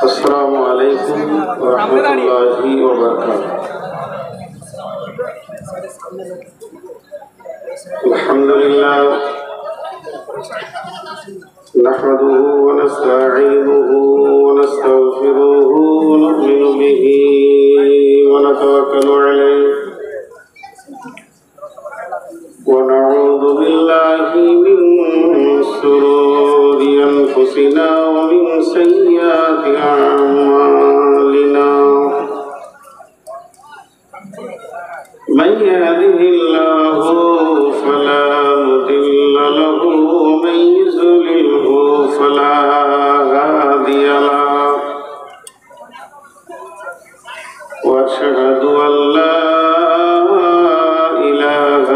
السلام عليكم ورحمة الله وبركاته. الحمد لله نحمده ونستعينه ونستغفره ونؤمن به ونتوكل عليه ونعوذ بالله من شرور أنفسنا ومن سيئات أعمالنا من يهده الله فلا مضل له ومن يضلله فلا هادي له وأشهد أن لا إله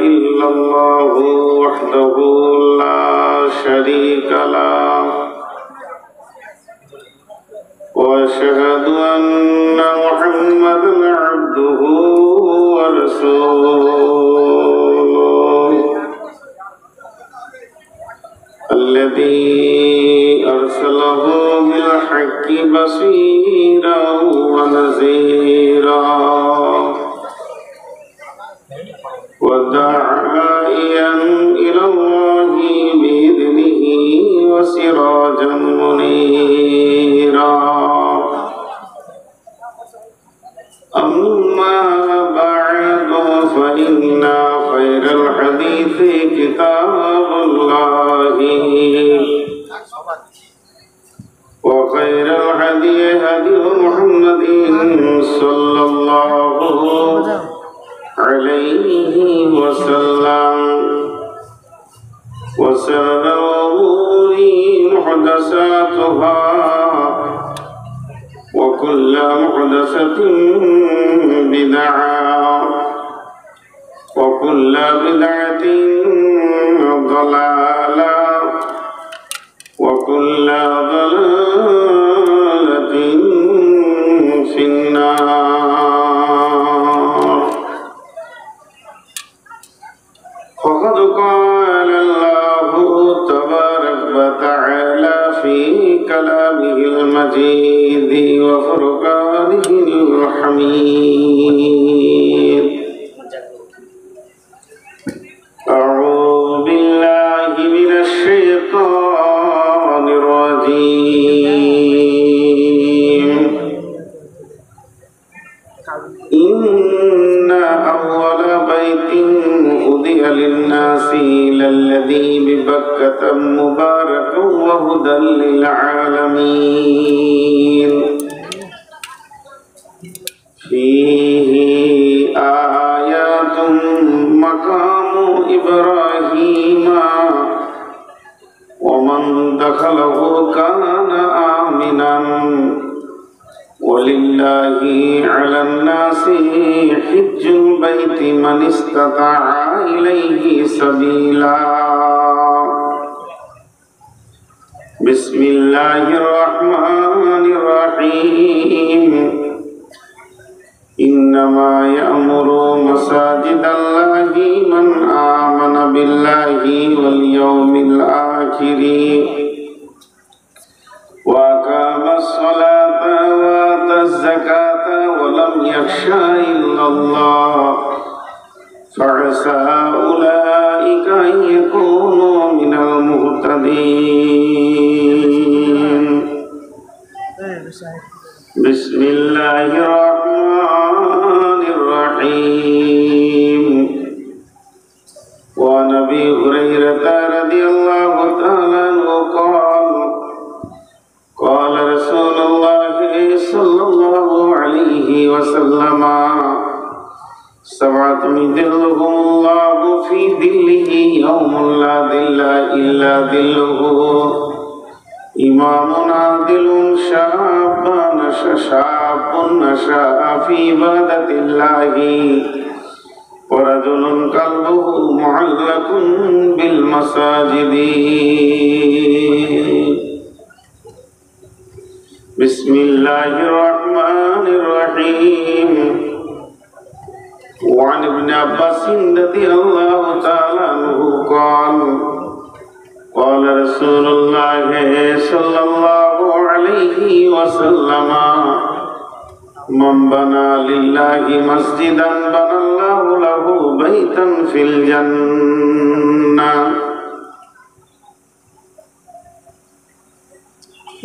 إلا الله وحده لا شريك له وأشهد أن محمدا عبده ورسوله الذي أرسله بالحق بشيرا ونذيرا وداعيا إلى الله بإذنه وسراجا منيرا أما بعد فإن خير الحديث كتاب الله وخير الهدي هدي محمد صلى الله عليه وسلم وشر الأمور محدثاتها وكل محدثة بدعة وكل بدعة ضلالة وكل ضلالة في النار. فقد قال الله تبارك وتعالى في كلامه المجيد وفرقانه الحميد. أعوذ بالله من الشيطان الرجيم. إن أول بيت وضع للناس للذي ببكة مباركا وهدى للعالمين فيه آيات مقام إبراهيم ومن دخله كان آمنا ولله على الناس حج البيت من استطاع إليه سبيلا. بسم الله الرحمن الرحيم. إنما يأمر مساجد الله من آمن بالله واليوم الآخر وأقام الصلاة وآتى الزكاة ولم يخشى إلا الله فعسى أولئك أن يكونوا من المهتدين. بسم الله الرحمن الرحيم. وعن أبي هريرة رضي الله تعالى عنه قال قال رسول الله صلى الله عليه وسلم سبعة يظلهم الله في ظله يوم لا ظل إلا ظله إمام عادل شاب نشأ في عبادة الله ورجل قلبه معلق بالمساجد. بسم الله الرحمن الرحيم. وعن ابن عباس رضي الله تعالى عنه قال قال رسول الله صلى الله عليه وسلم من بنى لله مسجدا بنى الله له بيتا في الجنة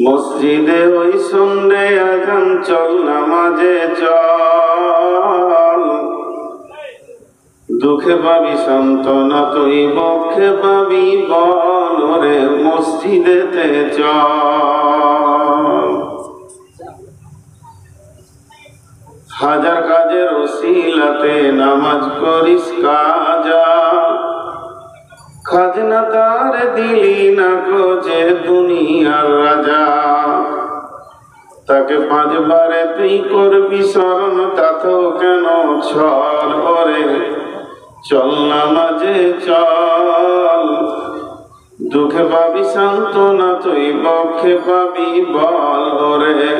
মসজিদে ওই শুনলে আজান চল নামাজে চল দুঃখে পাবি সান্ত্বনা তুই বক্ষে পাবি বল রে মসজিদেতে চল হাজার কাজের ওসিলাতে নামাজ করিস কাজা খাজনা তার দিলি না গো যে দুনিয়ার রাজা তাকে পাঁচবারে তুই করবি স্মরণ তাতেও কেন ছল ওরে চল নামাজে চল দুঃখে পাবি সান্ত্বনা তুই বক্ষে পাবি বল ওরে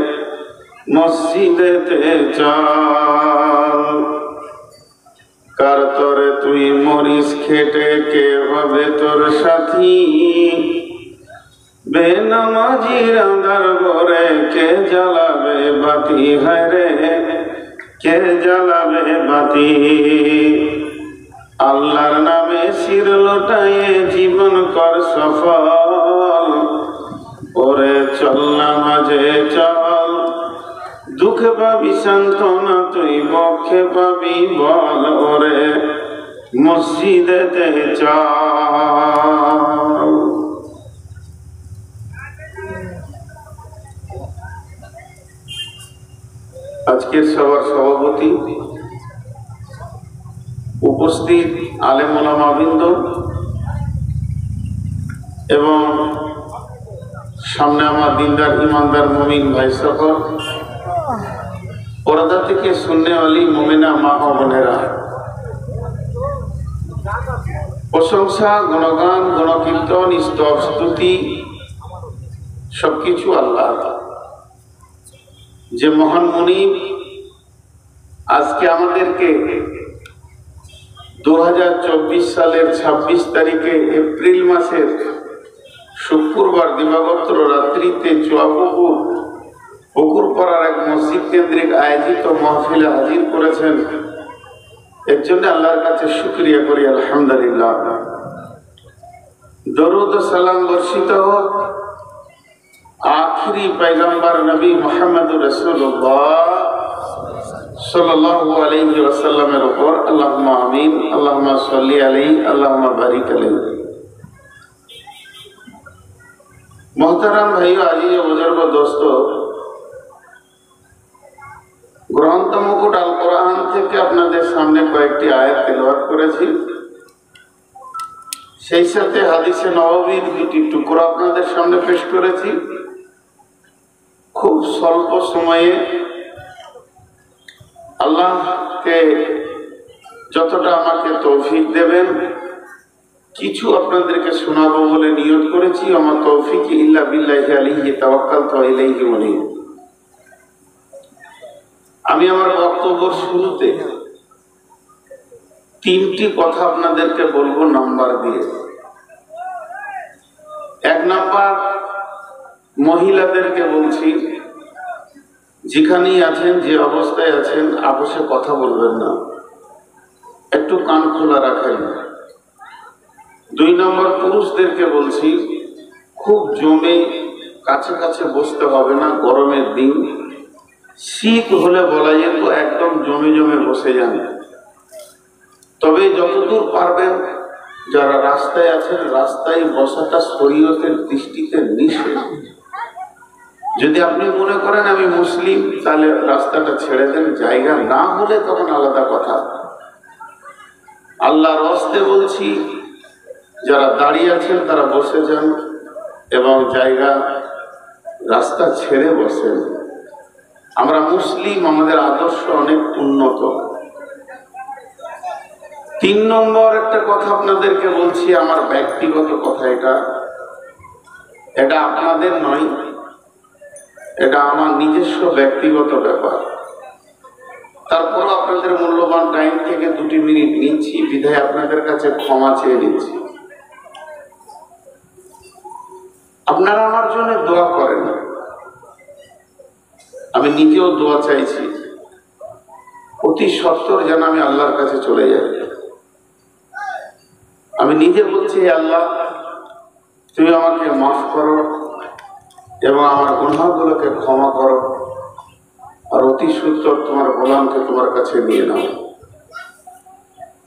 মসজিদেতে চল কার তরে তুই মরিস খেটে কে হবে তোর সাথী বেনামাজির আন্ধার ঘরে কে জ্বালাবে বাতি হায় রে কে জ্বালাবে বাতি আল্লাহর নামে শির লোটায়ে জীবন কর সফল ওরে চল নামাজে চল দুঃখে পাবি সান্ত্বনা তুই বক্ষে পাবি বল ওরে মসজিদেতে চল আজকের সভার সভাপতি উপস্থিত আলেম ওলামাবৃন্দ এবং সামনে আমার দিনদার ইমানদার মুমিন ভাই সকল পর্দা থেকে সুন্নেওয়ালি মুমিনা মা ও বোনেরা প্রশংসা গুণগান গুণকীর্তন স্তব স্তুতি সবকিছু আল্লাহ যে মহান মুনিব আজকে আমাদেরকে 2024 সালের 26 তারিখে এপ্রিল মাসের শুক্রবার দিবাগত রাত্রিতে চুয়াপুকুর পুকুরপাড়ার এক মসজিদ কেন্দ্রিক আয়োজিত মাহফিলে হাজির করেছেন এর জন্য আল্লাহর কাছে শুকরিয়া করি আলহামদুলিল্লাহ। দরুদ ও সালাম বর্ষিত হোক আখিরি পয়গম্বর নবী মুহাম্মদুর রাসূলুল্লাহ সাল্লাল্লাহু আলাইহি ওয়াসাল্লামের উপর আল্লাহুম্মা আমিন আল্লাহুম্মা সাল্লি আলাইহি আল্লাহুম্মা বারিক আলাইহি। মোহতারাম ভাই আজিজ ও বুজুর্গ দোস্ত, গ্রন্থ মুকুট আল কোরআন থেকে আপনাদের সামনে কয়েকটি আয়াত তেলাওয়াত করেছি, সেই সাথে হাদিসে নববীর দুটি টুকরা আপনাদের সামনে পেশ করেছি। খুব স্বল্প সময়ে আল্লাহকে যতটা আমাকে তৌফিক দেবেন কিছু আপনাদেরকে শোনাবো বলে নিয়ত করেছি। আমার তৌফিক ইল্লা বিল্লাহি আলাইহি তাওয়াক্কালতু ওয়া ইলাইহি উনীব। আমি আমার বক্তব্যের শুরুতে তিনটি কথা আপনাদেরকে বলবো নাম্বার দিয়ে। এক নাম্বার, মহিলাদেরকে বলছি যেখানেই আছেন যে অবস্থায় আছেন আপোষে কথা বলবেন না, একটু কান খোলা রাখেন। দুই নম্বর, পুরুষদেরকে বলছি খুব জমে কাছে কাছে বসতে হবে না, গরমের দিন। শীত হলে বলা যেত একদম জমে জমে বসে যান। তবে যতদূর পারবেন যারা রাস্তায় আছেন রাস্তায় বসাটা শরীয়তের দৃষ্টিতে নিষেধ। যদি আপনি মনে করেন আমি মুসলিম তাহলে রাস্তাটা ছেড়ে দেন, জায়গা না হলে তখন আলাদা কথা। আল্লাহর ওয়াস্তে বলছি যারা দাঁড়িয়ে আছেন তারা বসে যান এবং জায়গা রাস্তা ছেড়ে বসেন। আমরা মুসলিম, আমাদের আদর্শ অনেক উন্নত। তিন নম্বর একটা কথা আপনাদেরকে বলছি, আমার ব্যক্তিগত কথা, এটা আপনাদের নয়, এটা আমার নিজস্ব ব্যক্তিগত ব্যাপার। তারপর আপনাদের মূল্যবান টাইম থেকে 2 মিনিট নিচ্ছি, বিধায় আপনাদের কাছে ক্ষমা চেয়ে নিচ্ছি। আপনারা আমার জন্য দোয়া করেন, আমি নিজেও দোয়া চাইছি অতি সত্বর যেন আমি আল্লাহর কাছে চলে যাই। আমি নিজে বলছি, আল্লাহ তুমি আমাকে মাফ করো এবং আমার গুনাহগুলোকে ক্ষমা করো, আর অতি সত্বর তোমার গোলামকে তোমার কাছে নিয়ে নাও।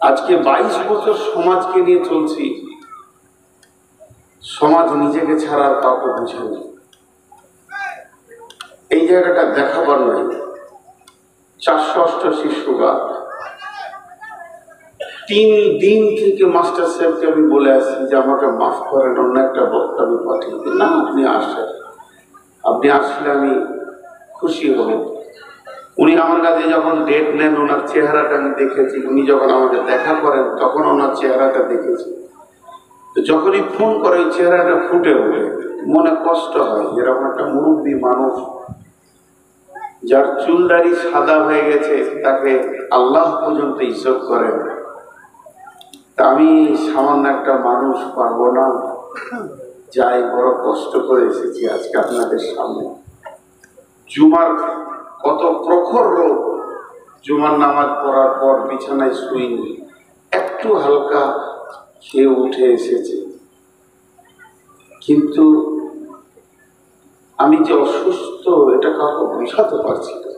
আজকে 22 বছর সমাজকে নিয়ে চলছি, সমাজ নিজেকে ছাড়া আর কাউকে বুঝেনি। এই জায়গাটা দেখাবার নয়। 488 সুগার 3 দিন থেকে মাস্টার সাহেবকে আমি বলে আসছি যে আমাকে মাফ করেন, অন্য একটা বক্তা আমি পাঠিয়ে দিই। না, আপনি আসেন, আপনি আসলে আমি খুশি হব। উনি আমার কাছে যখন ডেট নেন ওনার চেহারাটা আমি দেখেছি, উনি যখন আমাকে দেখা করেন তখন ওনার চেহারাটা দেখেছি। তো যখনই ফোন করে ওই চেহারাটা ফুটে ওঠে, মনে কষ্ট হয়। এরকম একটা মুরব্বী মানুষ যার চুলদারি সাদা হয়ে গেছে, তাকে আল্লাহ পর্যন্ত ইজ্জত করেন, তা আমি সামান্য একটা মানুষ পারবো না? যাই, বড় কষ্ট করে এসেছি আজকে আপনাদের সামনে। জুমার কত প্রখর রোগ, জুমার নামাজ পড়ার পর বিছানায় শুইনি, একটু হালকা খেয়ে উঠে এসেছে। কিন্তু আমি যে অসুস্থ এটা কাউকে বোঝাতে পারছি না।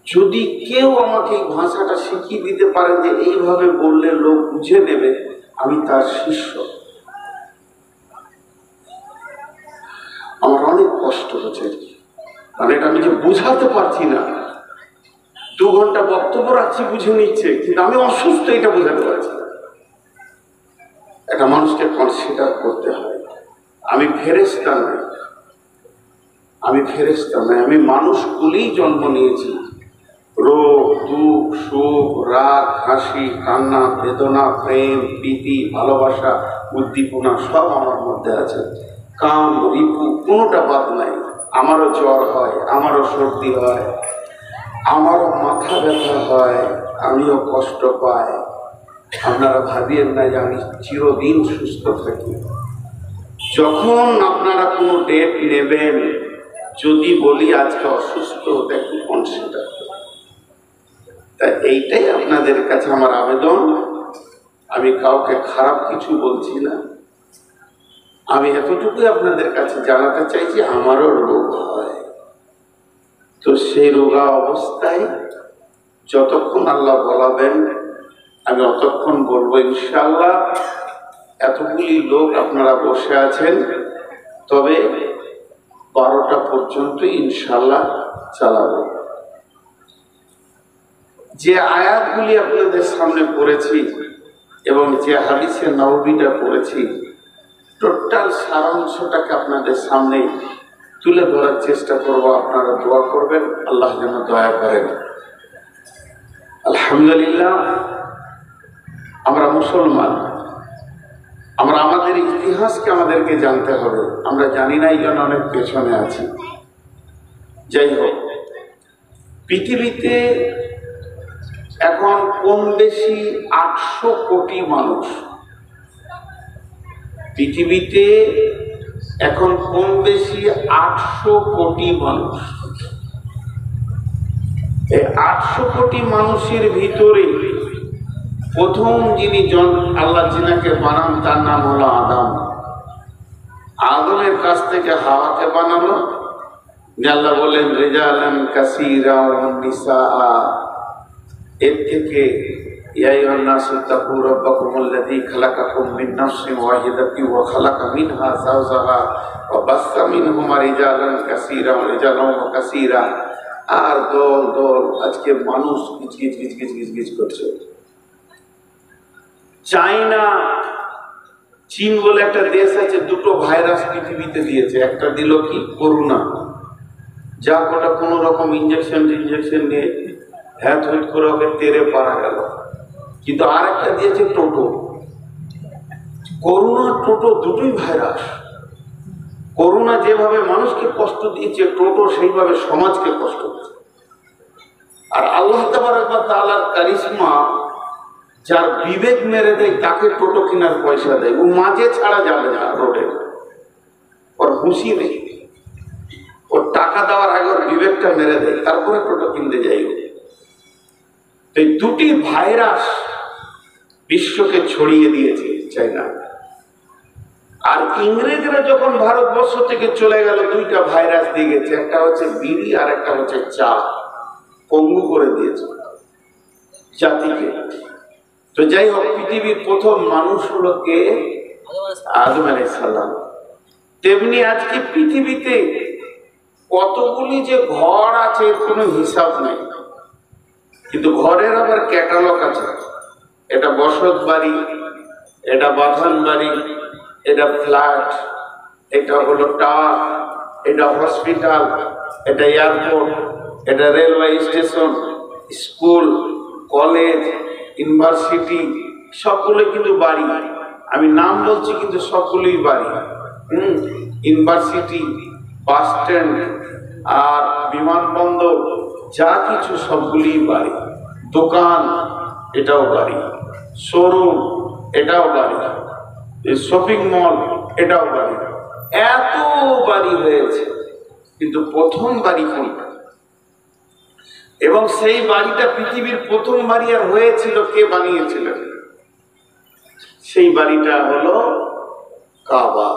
যদি কেউ আমাকে এই ভাষাটা শিখিয়ে দিতে পারে যে এইভাবে বললে লোক বুঝে নেবে, আমি তার শিষ্য। আমার অনেক কষ্ট হচ্ছে, কারণ এটা আমি যে বুঝাতে পারছি না। 2 ঘন্টা বক্তব্য রাখছি, বুঝে নিচ্ছে, কিন্তু আমি অসুস্থ এটা বোঝাতে পারছি না। একটা মানুষকে কনসিডার করতে হয়। আমি ফেরেশতা নই, আমি ফেরেশতা নই, আমি মানুষগুলিই জন্ম নিয়েছি। রোগ, দুঃখ, সুখ, রাগ, হাসি, কান্না, বেদনা, প্রেম, প্রীতি, ভালোবাসা, উদ্দীপনা সব আমার মধ্যে আছে। কাম, রিপু কোনোটা বাদ নাই। আমারও জ্বর হয়, আমারও সর্দি হয়, আমারও মাথা ব্যথা হয়, আমিও কষ্ট পাই। আপনারা ভাবিয়েন না যে আমি চিরদিন সুস্থ থাকি। যখন আপনারা কোনো ডেট নেবেন, যদি বলি আজকে অসুস্থ, দেখুন কনসিডার। তাই এইটাই আপনাদের কাছে আমার আবেদন। আমি কাউকে খারাপ কিছু বলছি না, আমি এতটুকুই আপনাদের কাছে জানাতে চাইছি আমারও রোগ হয়। তো সেই রোগা অবস্থায় যতক্ষণ আল্লাহ বলাবেন আমি অতক্ষণ বলবো ইনশাআল্লাহ। এতগুলি লোক আপনারা বসে আছেন, তবে 12টা পর্যন্ত ইনশাআল্লাহ চালাবো। যে আয়াতগুলি আপনাদের সামনে পড়েছি এবং যে হাদিসে নববীটা পড়েছি, টোটাল সারাংশটাকে আপনাদের সামনে তুলে ধরার চেষ্টা করব। আপনারা দোয়া করবেন, আল্লাহ যেন দয়া করেন। আলহামদুলিল্লাহ, আমরা মুসলমান, আমরা আমাদের ইতিহাসকে আমাদেরকে জানতে হবে। আমরা জানি না, এই জন্য অনেক পেছনে আছি। যাই হোক, পৃথিবীতে এখন কম বেশি 800 কোটি মানুষ। পৃথিবীতে এখন কম বেশি 800 কোটি মানুষ। এই 800 কোটি মানুষের ভিতরে প্রথম যিনি আল্লাহ যিনাকে বানান তার নাম হলো আদম। আদমের কাছ থেকে হাওয়াকে বানালো। আল্লাহ বলেন রিজালান কাসীরা ওয়া নিসা। এর থেকে ইয়া আইয়ুহান নাসু তাকু রাব্বাকুমুল্লাযী খালাকাকুম মিন নাফসিন ওয়াহিদাতিন ওয়া খালাকা মিনহা যাওজাহা ওয়া বাসসা মিনহুমা রিজালান কাসীরা ওয়া রিজালান ওয়া কাসীরা। আর দল দল আজকে মানুষ গিজ করছে। চায়না, চীন বলে একটা দেশ আছে, 2টো ভাইরাস পৃথিবীতে দিয়েছে। একটা দিল কি করোনা, যা গোটা কোনো রকম ইঞ্জেকশন নিয়ে হ্যাথ হুইট করে ওকে তেরে পারা গেল। কিন্তু আর একটা দিয়েছে টোটো। করোনা, টোটো দুটোই ভাইরাস। করোনা যেভাবে মানুষকে কষ্ট দিয়েছে, টোটো সেইভাবে সমাজকে কষ্ট দিয়েছে। আর আল্লাহ তাবারক ওয়া তাআলার কারিশমা, যার বিবেক মেরে দেয় তাকে টোটো কেনার পয়সা দেয়। ও মাঝে ছাড়া যাবে না রোডে, ওর হুঁশি নেই। ওর টাকা দেওয়ার আগে ওর বিবেকটা দুইটা মেরে দেয়, তারপরে টোটো কিনতে যাই। এই দুটি ভাইরাস বিশ্বকে ছড়িয়ে দিয়েছে চাইনা। আর ইংরেজরা যখন ভারতবর্ষ থেকে চলে গেল, দুইটা ভাইরাস দিয়ে গেছে, একটা হচ্ছে বিড়ি আর একটা হচ্ছে চা। পঙ্গু করে দিয়েছে জাতিকে। তো যাই হোক, পৃথিবীর প্রথম মানুষ হলো কে? আদম আলাইহিস সালাম। তেমনি আজকে পৃথিবীতে কতগুলি যে ঘর আছে এর কোনো হিসাব নেই, কিন্তু ঘরের আবার ক্যাটালগ আছে। এটা বসত বাড়ি, এটা বাথান বাড়ি, এটা ফ্ল্যাট, এটা হলো টাওয়ার, এটা হসপিটাল, এটা এয়ারপোর্ট, এটা railway station, school, college, university, সবগুলো কিন্তু বাড়ি। আমি নাম বলছি কিন্তু সবগুলোই বাড়ি। ইউনিভার্সিটি, বাস স্ট্যান্ড আর বিমানবন্দর, যা কিছু সবগুলোই বাড়ি। দোকান, এটাও বাড়ি। শোরুম, এটাও বাড়ি। শপিং মল, এটাও বাড়ি। এত বাড়ি হয়েছে, কিন্তু প্রথম বাড়ি কোনটা? এবং সেই বাড়িটা পৃথিবীর প্রথম বাড়ি আর হয়েছিল, কে বানিয়েছিলেন? সেই বাড়িটা হলো কাবা,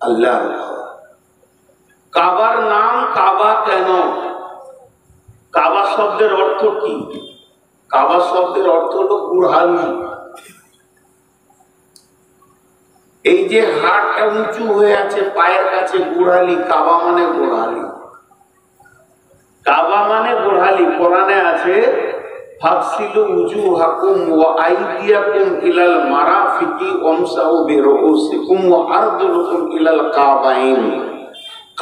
আল্লাহ। কাবার নাম কাবা কেন? কাবা শব্দের অর্থ কি? কাবা শব্দের অর্থ হলো গুড়হালি। এই যে হাড়টা উঁচু হয়ে আছে পায়ের কাছে, গুড়হালি। কাবা মানে গুড়হালি। কাবা মানে গুড়হালি। কোরআনে আছে, ফাগসিলু উজুহাকুম ওয়া আইদিয়াকুম ইলাল মারাফিকি ওয়ামসাহু বিরুউসিকুম ওয়া আরজুলুকুম ইলাল কাবাইন।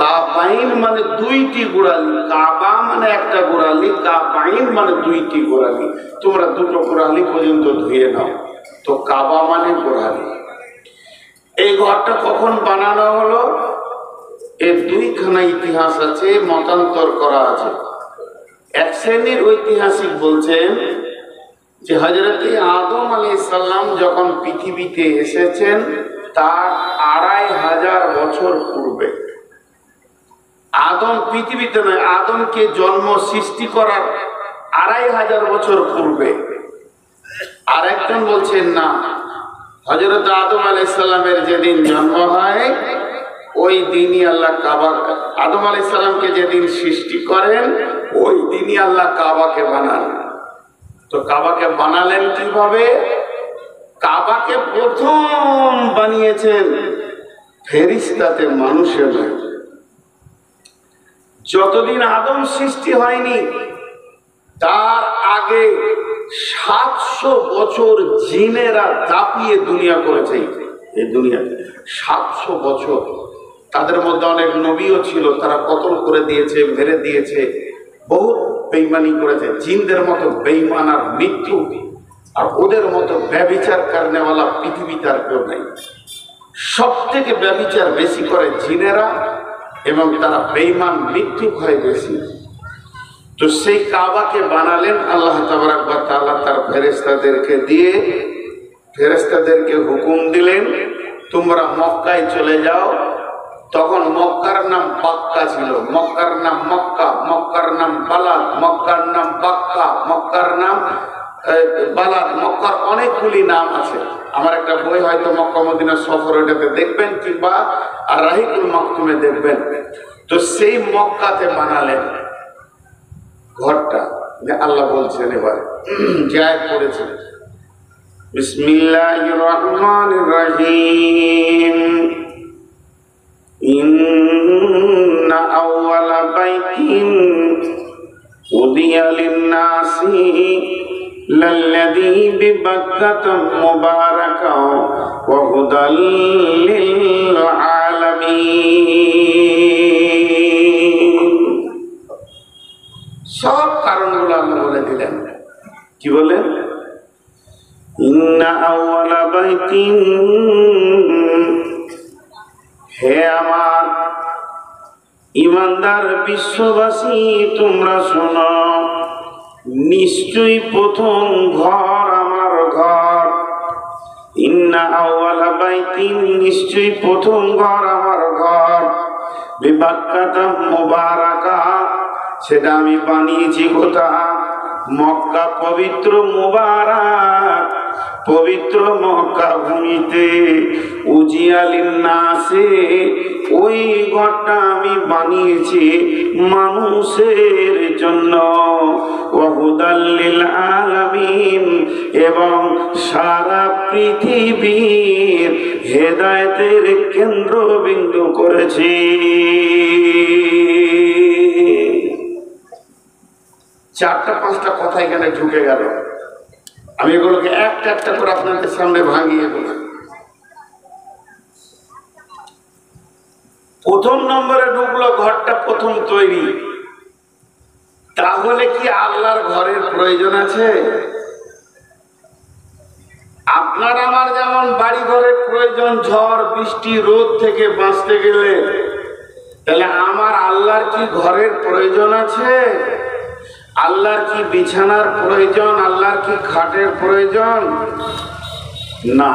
কাবাইন মানে দুইটি গোড়ালি। কাবা মানে একটা গোড়ালি, কাবাইন মানে দুইটি গোড়ালি। তোমরা দুটো গোড়ালি পর্যন্ত ধুয়ে নাও। তো কাবা মানে গোড়ালি। এই ঘরটা কখন বানানো হলো? এর দুইখানা ইতিহাস আছে, মতান্তর করা আছে। এক শ্রেণীর ঐতিহাসিক বলছেন যে হযরতে আদম আলাইহিস সালাম যখন পৃথিবীতে এসেছেন তার 2500 বছর পূর্বে। আদম পৃথিবীতে নয়, আদমকে জন্ম সৃষ্টি করার 2500 বছর পূর্বে। আর একজন বলছেন না, হযরত আদম আলাইহিস সালামের যেদিন জন্ম হয় ওই দিনই আল্লাহ কাবা, আদম আলাইহিস সালামকে যেদিন সৃষ্টি করেন ওই দিনই আল্লাহ কাবাকে বানান। তো কাবাকে বানালেন কিভাবে? কাবাকে প্রথম বানিয়েছেন ফেরেশতাতে, মানুষে নয়। যতদিন আদম সৃষ্টি হয়নি তার আগে 700 বছর জিনেরা দাপিয়ে দুনিয়া করেছে। এই দুনিয়া 700 বছর। তাদের মধ্যে অনেক নবীও ছিল, তারা কতল করে দিয়েছে, মেরে দিয়েছে, বহুত বেঈমানি করেছে। জিনদের মতো বেঈমান আর মৃত্যু আর ওদের মতো ব্যভিচার করনেওয়ালা পৃথিবীতে আর কেউ নাই। সব থেকে ব্যভিচার বেশি করে জিনেরা এবং তারা বেঈমান, মৃত্যু হয় বেশি। তো সেই কাবাকে বানালেন আল্লাহ তাবারক ওয়া তাআলা তার ফেরেশতাদেরকে দিয়ে। ফেরেশতাদেরকে হুকুম দিলেন, তোমরা মক্কায় চলে যাও। তখন মক্কার নাম বাক্কা ছিল, মক্কার নাম মক্কা, মক্কার নাম বালাদ, মক্কার নাম বাক্কা, মক্কার নাম বালাদ। মক্কার অনেকগুলি নাম আছে। আমার একটা বই হয়তো মক্কা মদিনা সফর, ওটাতে দেখবেন, কিংবা আর রাহিকুল মাকতুমে দেখবেন। তো সেই মক্কাতে বানালেন ঘরটা। আল্লাহ বলছেন এবার জায়েদ করেছেন, বিসমিল্লাহির রহমানির রহিম, ইন্না আউওয়ালা বাইতিন উদিয়া লিন-নাসি লাল্লাযী বিবাক্কাতা মুবারাকাও ওয়া হুদাল লিল আলামিন। সব কারণগুলো আল্লাহ বলে দিলেন। কি বলেন? ইন্না আউওয়ালা বাইতিন, হে আমার ইমানদার বিশ্ববাসী তোমরা শোনো, নিশ্চয়ই প্রথম ঘর আমার ঘর। ইন্না আউওয়ালা বাইতিন, নিশ্চয়ই প্রথম ঘর আমার ঘর। বিবাক্কাতা মুবারাকা, সেটা আমি বানিয়েছি কোথা? মক্কা পবিত্র মুবারক, পবিত্র মক্কা ভূমিতে উজিয়ালিন নাসে, ওই ঘরটা আমি বানিয়েছি মানুষের জন্য, ওয়াহুদাল লিল আলামিন, এবং সারা পৃথিবীর হেদায়েতের কেন্দ্রবিন্দু করেছি। চারটা পাঁচটা কথা এখানে ঢুকে গেল, আমি এগুলোকে একটা একটা করে আপনাদের সামনে ভাঙিয়ে বলি। প্রথম নম্বরে ঢুকলো ঘরটা প্রথম তৈরি। তাহলে কি আল্লাহর ঘরের প্রয়োজন আছে? আপনার আমার যেমন বাড়ি ঘরের প্রয়োজন ঝড় বৃষ্টি রোদ থেকে বাঁচতে গেলে, তাহলে আমার আল্লাহর কি ঘরের প্রয়োজন আছে? আল্লাহর কি বিছানার প্রয়োজন? আল্লাহর কি খাটের প্রয়োজন? না।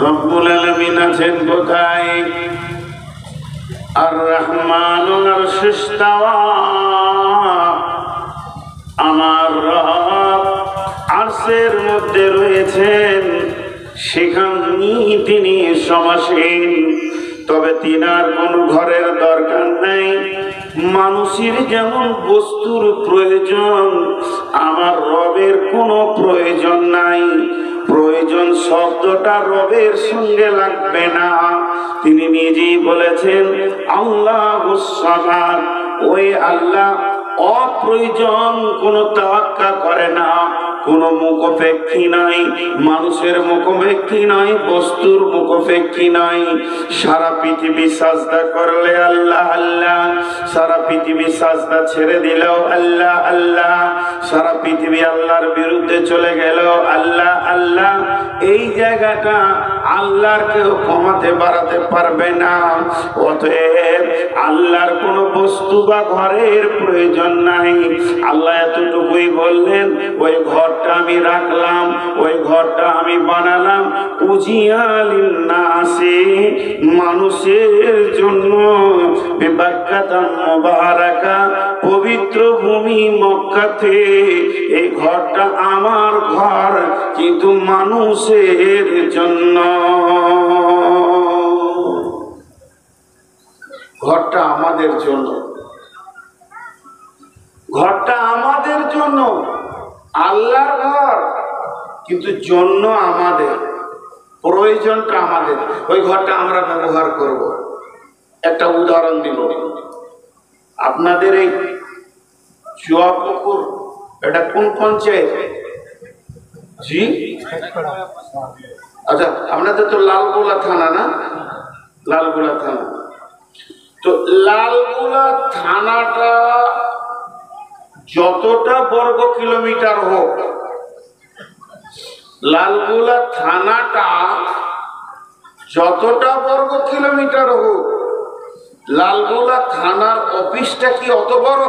রব্বুল আলামিন আছেন কোথায়? আর রহমানুল আরশে ইস্তাওয়া, আমার রব আরশের মধ্যে রয়েছেন, সেখানেই তিনি সমাসীন। তবে তিনার কোন ঘরের দরকার নেই। মানুষের যেমন বস্তুর প্রয়োজন, আমার রবের কোনো প্রয়োজন নাই। প্রয়োজন শব্দটা রবের সঙ্গে লাগবে না। তিনি নিজেই বলেছেন আল্লাহুস সামাদ, ওই আল্লাহ অপ্রয়োজন কোনো তাওয়াক্কা করে না, কোনো মুখাপেক্ষী নাই, মানুষের মুখাপেক্ষী নাই, বস্তুর মুখাপেক্ষী নাই। সারা পৃথিবী সাজদা করলে আল্লাহ আল্লাহ, সারা পৃথিবী সাজদা ছেড়ে দিলেও আল্লাহ আল্লাহ, সারা পৃথিবী আল্লাহর বিরুদ্ধে চলে গেল আল্লাহ আল্লাহ। এই জায়গাটা আল্লাহর কেউ কমাতে বাড়াতে পারবে না। অতএব আল্লাহর কোনো বস্তু বা ঘরের প্রয়োজন নাই। আল্লাহ এতটুকুই বললেন, ওই ঘরটা আমি রাখলাম, ওই ঘরটা আমি বানালাম উজিয়ালিন নাসি, মানুষের জন্য, বিবাক্কাতাম মুবারাকা, পবিত্র ভূমি মক্কাতে। এই ঘরটা আমার ঘর, কিন্তু মানুষের জন্য। ঘরটা আমাদের জন্য, ঘরটা আমাদের জন্য, আল্লাহর ঘর, কিন্তু জন্য আমাদের, প্রয়োজনটা আমাদের। ওই ঘরটা আমরা ব্যবহার করব। একটা উদাহরণ দিব। আপনাদের এই চুয়াপুকুর, এটা কোন পঞ্চায়েত? জি, আচ্ছা, আপনাদের তো লালগোলা থানা না? লালগোলা থানা। তো লালগোলা থানাটা যতটা বর্গ কিলোমিটার হোক, লালগোলা থানাটা যতটা বর্গ কিলোমিটার হোক, লালগোলা থানার অফিসটা কি অত বড়?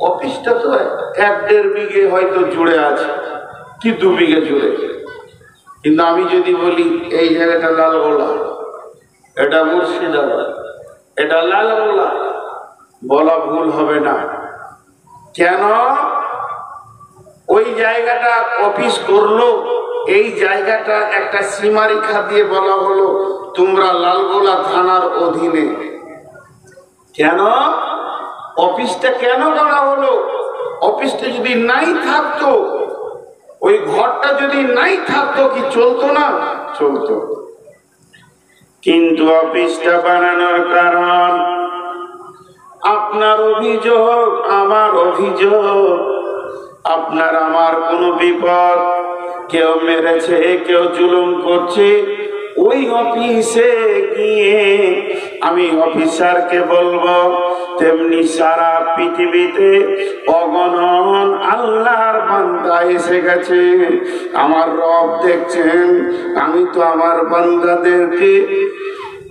অফিসটা তো 1-1.5 বিঘে হয়তো জুড়ে আছে, কি 2 বিঘে জুড়ে। কিন্তু আমি যদি বলি এই জায়গাটা লালগোলা, এটা মুর্শিদাবাদ, এটা লালগোলা, বলা ভুল হবে না। কেন? ওই জায়গাটা অফিস করলো, এই জায়গাটা একটা সীমারেখা দিয়ে বলা হলো তোমরা লালগোলা থানার অধীনে। কেন অফিসটা কেন করা হলো? অফিসটা যদি নাই থাকতো, ওই ঘরটা যদি নাই থাকতো, কি চলতো না? চলতো। কিন্তু অফিসটা বানানোর কারণ, আপনার অভিযোগ, আমার অভিযোগ, আপনার আমার কোনো বিপদ, কেউ মেরেছে, কেউ জুলুম করছে, ওই অফিসে গিয়ে আমি অফিসারকে বলবো। তেমনি সারা পৃথিবীতে অগণন আল্লাহর বান্দা এসে গেছে। আমার রব দেখছেন, আমি তো আমার বান্দাদেরকে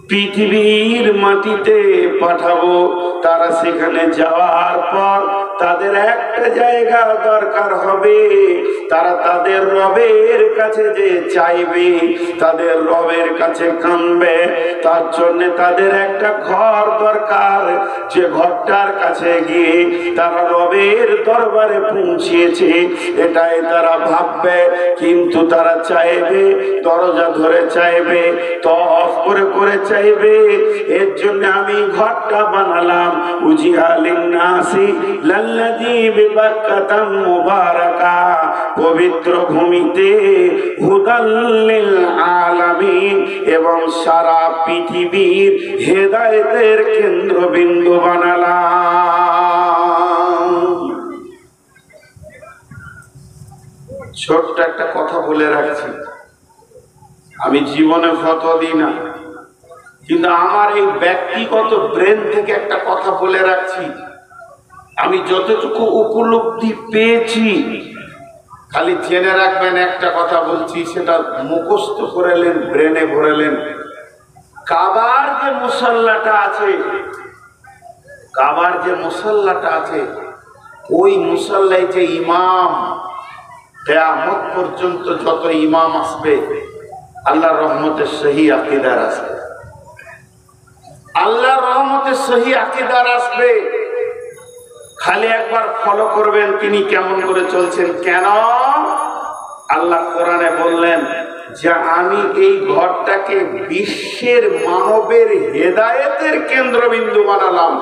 পৃথিবীর মাটিতে পাঠাবো। তারা সেখানে যাওয়ার পর তাদের একটা জায়গা দরকার হবে, তারা তাদের রবের কাছে যে চাইবে, তাদের রবের কাছে কাঁদবে, তার জন্য তাদের একটা ঘর দরকার। যে ঘরটার কাছে গিয়ে তারা রবের দরবারে পৌঁছেছে এটাই তারা ভাববে, কিন্তু তারা চাইবে, দরজা ধরে চাইবে, তওয়াফ করে করে চাইবে। এর জন্য আমি ঘরটা বানালাম উজিআলিন নাসি লাল্লাযী বিবাক্কাতাম মুবারাকা, পবিত্র ভূমিতে হুদাল লিল আলামিন, এবং সারা পৃথিবীর হেদায়েতের কেন্দ্রবিন্দু বানালাম। ছোট্ট একটা কথা বলে রাখছি, আমি জীবনে ফতোয়া দিই না, কিন্তু আমার এই ব্যক্তিগত ব্রেন থেকে একটা কথা বলে রাখছি। আমি যতটুকু উপলব্ধি পেয়েছি, খালি জেনে রাখবেন, একটা কথা বলছি, সেটা মুখস্থ করেলেন, ব্রেনে ভরেলেন। কাবার যে মুসাল্লাটা আছে, কাবার যে মুসাল্লাটা আছে, ওই মুসাল্লায় যে ইমাম, কিয়ামত পর্যন্ত যত ইমাম আসবে আল্লাহর রহমতের সহি আকীদার আসবে, আল্লাহর রহমতের সহি আকীদার আসবে। খালি একবার ফলো করবেন তিনি কেমন করে চলছেন। কেন? আল্লাহ কোরআনে বললেন যে আমি এই ঘরটাকে বিশ্বের মানবের হেদায়েতের কেন্দ্রবিন্দু বানালাম,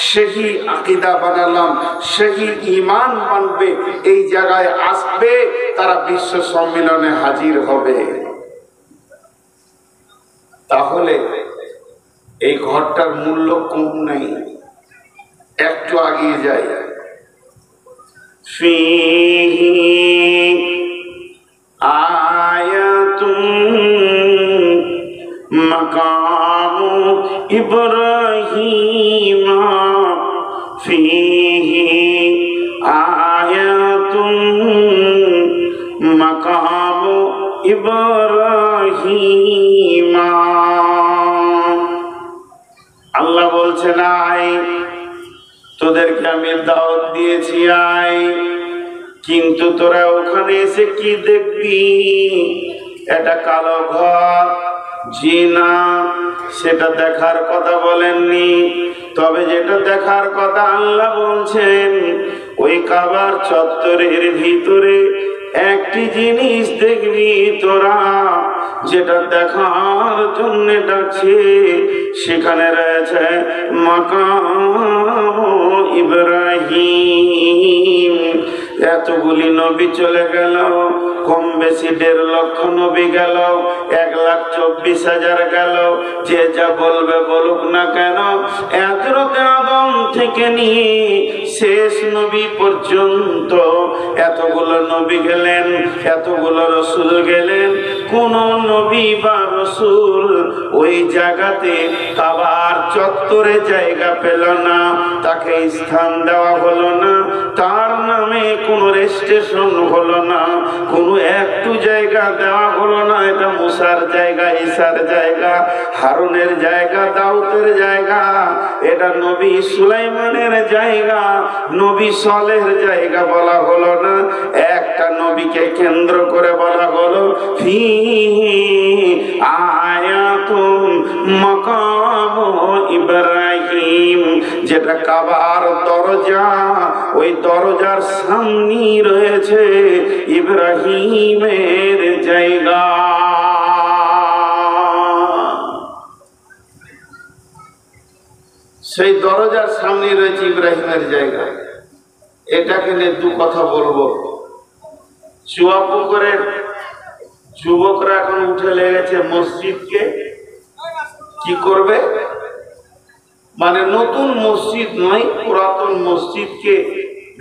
সেই আকীদা বানালাম, সেই ঈমান মানবে, এই জায়গায় আসবে, তারা বিশ্ব সম্মেলনে হাজির হবে। তাহলে এই ঘরটার মূল্য কম নেই। একটু আগিয়ে যাই, ফীহি আয়াতুন মাকামু ইব্রাহিম, ফীহি আয়াতুন মাকামু ইব্রাহিম। আল্লাহ বলছেন, আয়, তোদেরকে আমি দাওয়াত দিয়েছি, আয়, কিন্তু তোরা ওখানে এসে কি দেখবি? এটা কালো ঘর, জি না, সেটা দেখার কথা বলেননি। তবে যেটা দেখার কথা আল্লাহ বলছেন, ওই কাবার চত্বরের ভিতরে একটি জিনিস দেখবি তোরা, যেটা দেখার জন্য ডাকছে। সেখানে রয়েছে মাকাম ইব্রাহিম। এতগুলি নবী চলে গেল, কম বেশি 1.5 লক্ষ নবী গেল, 1,24,000 গেল, যে যা বলবে বলুক না কেন, হযরত আদম থেকে নিয়ে শেষ নবী পর্যন্ত এতগুলো নবী গেলেন, এতগুলো রসুল গেলেন, কোন নবী বা রসুল ওই জায়গাতে কাবার চত্বরে জায়গা পেল না, তাকে স্থান দেওয়া হলো না, তার নামে কোন রেজিস্ট্রেশন হলো না, কোন একটু জায়গা দেওয়া হলো না। এটা মুসার জায়গা, ঈসার জায়গা, হারুনের জায়গা, দাউদের জায়গা, এটা নবী সুলাইমানের জায়গা, নবী সালেহের জায়গা বলা হলো না। একটা নবীকে কেন্দ্র করে বলা হলো ফীহি আয়াতুম মাকামু ইব্রাহিম, যেটা কাবার দরজা, ওই দরজার সামনে রয়েছে ইব্রাহিমের জায়গা। সেই দরজার সামনে রয়েছে ইব্রাহিমের জায়গা। এটাকে নিয়ে দু কথা বলবো। চুয়াপুকুরের যুবকরা এখন উঠে লেগেছে মসজিদকে কি করবে, মানে নতুন মসজিদ নয়, পুরাতন মসজিদকে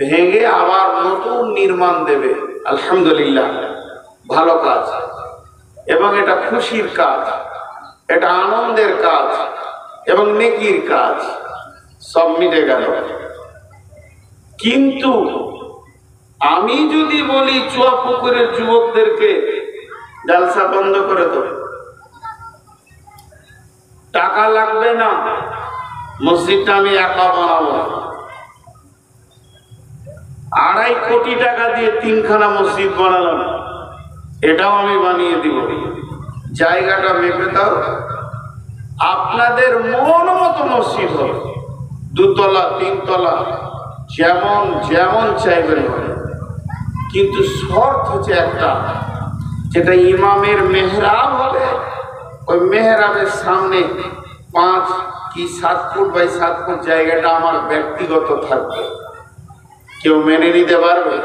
ভেঙে আবার নতুন নির্মাণ দেবে। আলহামদুলিল্লাহ, ভালো কাজ, এবং এটা খুশির কাজ, এটা আনন্দের কাজ এবং নেকির কাজ, সব মিটে গেল। কিন্তু আমি যদি বলি চুয়াপুকুরের যুবকদেরকে জালসা বন্ধ করে দেবে, টাকা লাগবে না, মসজিদটা আমি একা বানাবো, 2.5 কোটি টাকা দিয়ে 3খানা মসজিদ বানালাম, এটাও আমি বানিয়ে দিব, জায়গাটা মেপে দাও, আপনাদের মন মতো মসজিদ হবে, দুতলা, তিনতলা, যেমন যেমন চাইবেন হবে, কিন্তু শর্ত হচ্ছে একটা, যেটা ইমামের মেহরাব হবে, ওই মেহরাবের সামনে 5 কি 7 ফুট বাই 7 ফুট জায়গাটা আমার ব্যক্তিগত থাকবে। কেউ মেনে নিতে পারবে?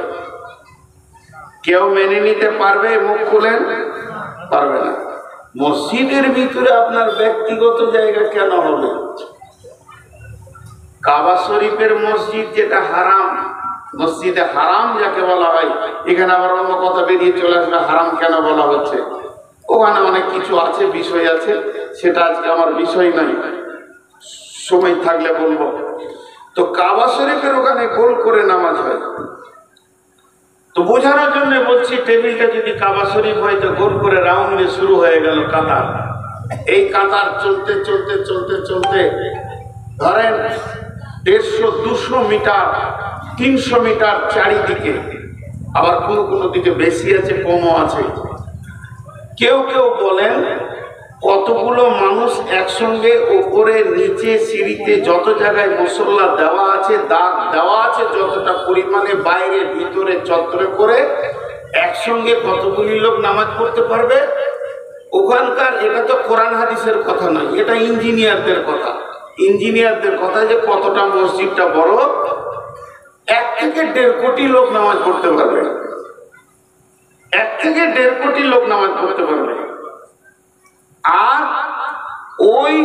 কেউ মেনে নিতে পারবে? মুখ খুলেন, পারবে না। মসজিদের ভিতরে আপনার ব্যক্তিগত জায়গা কেন হবে? কাবা শরীফের মসজিদ যেটা হারাম, মসজিদে হারাম যাকে বলা হয়, এখানে আবার অন্য কথা বেরিয়ে চলে আসবে হারাম কেন বলা হচ্ছে। ওখানে অনেক কিছু আছে, বিষয় আছে, সেটা আজকে আমার বিষয় নাই, সময় থাকলে বলবো। তো কাবা শরীফের ওখানে গোল করে নামাজ হয়। তো বোঝানোর জন্য বলছি, টেবিলটা যদি কাবা শরীফ হয় তো গোল করে রাউন্ডে শুরু হয়ে গেল কাতার। এই কাতার চলতে চলতে চলতে চলতে ধরেন 150-200 মিটার, 300 মিটার চারিদিকে, আবার কোনো কোনো দিকে বেশি আছে, কমও আছে। কেউ কেউ বলেন কতগুলো মানুষ একসঙ্গে উপরে নিচে সিঁড়িতে যত জায়গায় মশলা দেওয়া আছে, দাগ দেওয়া আছে, যতটা পরিমাণে বাইরে ভিতরে চত্বরে করে একসঙ্গে কতগুলি লোক নামাজ পড়তে পারবে? ওখানকার, এটা তো কোরআন হাদিসের কথা নয়, এটা ইঞ্জিনিয়ারদের কথা। ইঞ্জিনিয়ারদের কথা যে কতটা মসজিদটা বড়, 1 থেকে 1.5 কোটি লোক নামাজ পড়তে পারবে। 1 থেকে 1.5 কোটি লোক নামাজ পড়তে পারবে। আর ওই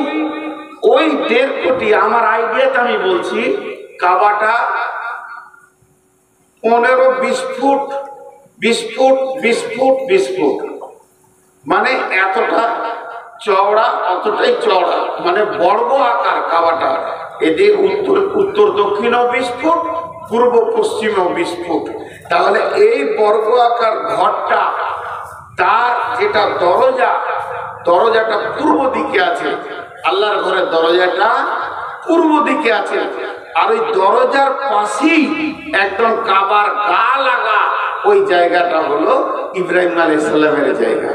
1.5 কোটি, আমার আইডিয়াতে আমি বলছি, কাবাটা 15-20 ফুট, 20 ফুট, 20 ফুট, 20 ফুট, মানে এতটা চওড়া, অতটাই চওড়া, মানে বর্গ আকার কাবাটা। এদের উত্তর দক্ষিণও 20 ফুট, পূর্ব পশ্চিমেও 20 ফুট। তাহলে এই বর্গ আকার ঘরটা, তার যেটা দরজাটা পূর্ব দিকে আছে, আল্লাহর ঘরের দরজাটা পূর্ব দিকে আছে। আর ওই দরজার পাশেই একদম কাবার গা লাগা ওই জায়গাটা হলো ইব্রাহিম আলাইহিস সালামের জায়গা।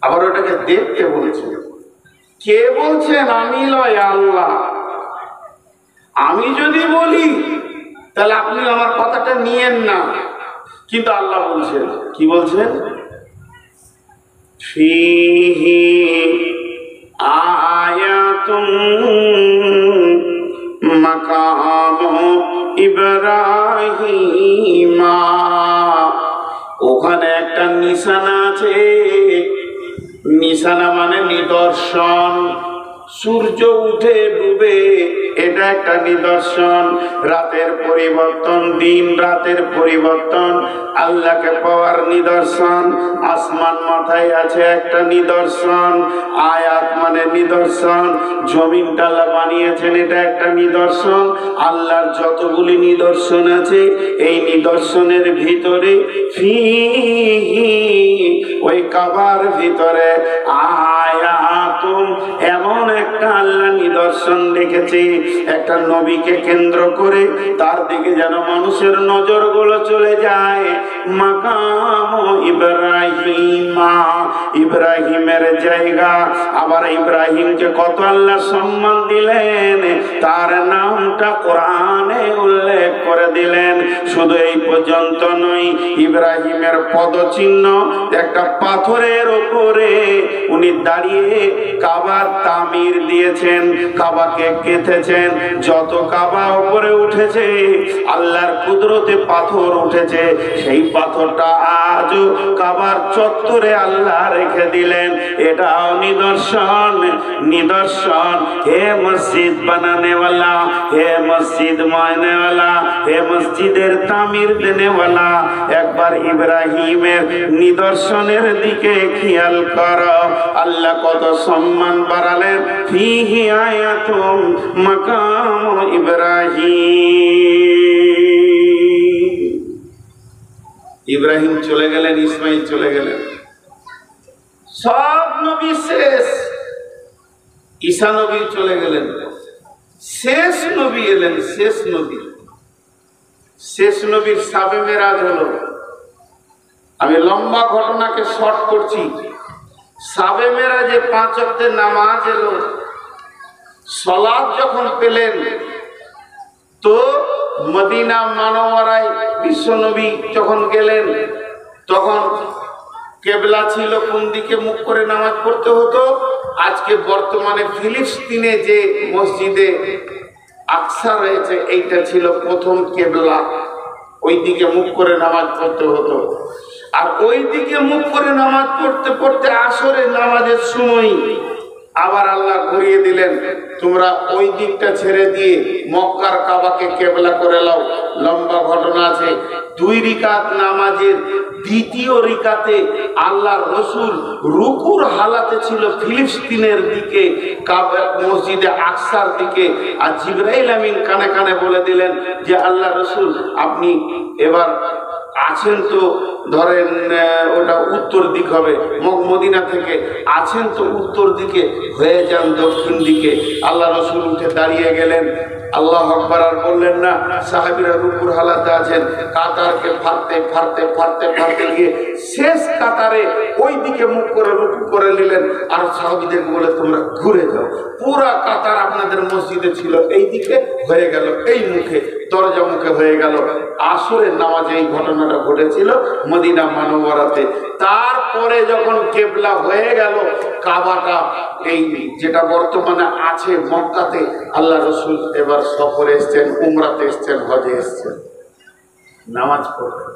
আবার ওটাকে দেখতে বলছে। কে বলছেন? আমি লয়, আল্লাহ। আমি যদি বলি তাহলে আপনি আমার কথাটা নিয়েন না, কিন্তু আল্লাহ বলছেন। কি বলছেন? ফিহি আয়াতুম মাকামু ইব্রাহিমা, ওখানে একটা নিশানা আছে। নিশানা মানে নিদর্শন। সূর্য উঠে ডুবে, এটা একটা নিদর্শন। রাতের পরিবর্তন, দিন রাতের পরিবর্তন, আল্লাহকে পাওয়ার নিদর্শন। আসমান মাথায় আছে, একটা নিদর্শন। আয়াত মানে নিদর্শন। জমিনটা আল্লাহ বানিয়েছেন, এটা একটা নিদর্শন। আল্লাহর যতগুলি নিদর্শন আছে, এই নিদর্শনের ভিতরে ফিহি, ওই কাবার ভিতরে আয়াতুম, এমন একটা আল্লাহ নিদর্শন রেখেছে, একটা নবীকে কেন্দ্র করে তার দিকে যেন মানুষের নজরগুলো চলে যায়। মাকাম ইব্রাহিমা, ইব্রাহিমের জায়গা। আবার ইব্রাহিমকে কত আল্লাহ সম্মান দিলেন, তার নামটা কোরআনে উল্লেখ করে দিলেন। শুধু এই পর্যন্ত নয়, ইব্রাহিমের পদচিহ্ন একটা পাথরের উপরে উনি দাঁড়িয়ে কাবার তামির দিয়েছেন, কাবাকে গেঁথেছেন। যত কাবা উপরে উঠেছে, আল্লাহর কুদরতে পাথর উঠেছে, সেই পাথরটা আজও কাবার চত্বরে আল্লাহ রেখে দিলেন। এটাও নিদর্শন, নিদর্শন। হে মসজিদ বানানেওয়ালা, হে মসজিদ মানেওয়ালা, হে মসজিদের তামির দেনেওয়ালা, একবার ইব্রাহিমের নিদর্শনের দিকে খেয়াল করো। আল্লাহ কত সম্মান বাড়ালেন। ফিহি আয়াতুম মাকাম ইব্রাহিম। ইব্রাহিম চলে গেলেন, ইসমাইল চলে গেলেন, সব নবী শেষ। ঈসা নবী চলে গেলেন, শেষ নবী এলেন, শেষ নবী। শেষ নবীর সাবে মেরাজ হলো। আমি লম্বা ঘটনাকে শর্ট করছি। সাবে মেরাজে 5 ওয়াক্তের নামাজ এলো। সালাত যখন পেলেন তো মদিনা মানওয়ারায় বিশ্বনবী যখন গেলেন তখন কেবলা ছিল কোন দিকে মুখ করে নামাজ পড়তে হতো। আজকে বর্তমানে ফিলিস্তিনে যে মসজিদে আকসা রয়েছে এইটা ছিল প্রথম কেবলা, ওই দিকে মুখ করে নামাজ পড়তে হতো। আর ওই দিকে মুখ করে নামাজ পড়তে পড়তে আসরের নামাজের সময় আবার আল্লাহ ঘুরিয়ে দিলেন, তোমরা ওই দিকটা ছেড়ে দিয়ে মক্কার কাবাকে কেবলা করে লাও। লম্বা ঘটনা আছে। 2 রিকাত নামাজের দ্বিতীয় রিকাতে আল্লাহর রসুল রুকুর হালাতে ছিল ফিলিস্তিনের দিকে, মসজিদে আকসার দিকে। আর জিবরাইল আমিন কানে কানে বলে দিলেন যে আল্লাহ রসুল আপনি এবার আছেন তো, ধরেন ওটা উত্তর দিক হবে, মদিনা থেকে আছেন তো উত্তর দিকে, হয়ে যান দক্ষিণ দিকে। আল্লাহ রসুল উঠে দাঁড়িয়ে গেলেন, আল্লাহ আকবার আর বললেন না। সাহাবীরা রুকুর হালাতে আছেন, কাতারকে ফাড়তে ফাড়তে ফাড়তে ফাড়তে গিয়ে শেষ কাতারে ওই দিকে মুখ করে রুকু করে নিলেন। আর সাহাবীদেরকে বলে তোমরা ঘুরে যাও, পুরা কাতার আপনাদের মসজিদে ছিল এই দিকে, হয়ে গেল এই মুখে, দরজা মুখে হয়ে গেল। আসরের নামাজে এই ঘটনাটা ঘটেছিল মদিনা মানওয়ারাতে। তারপরে যখন কেবলা হয়ে গেল কাবাটা, এই যেটা বর্তমানে আছে মক্কাতে, আল্লাহ রসুল এবার সফরে এসছেন, উমরাতে এসছেন, হজে এসছেন, নামাজ পড়বেন,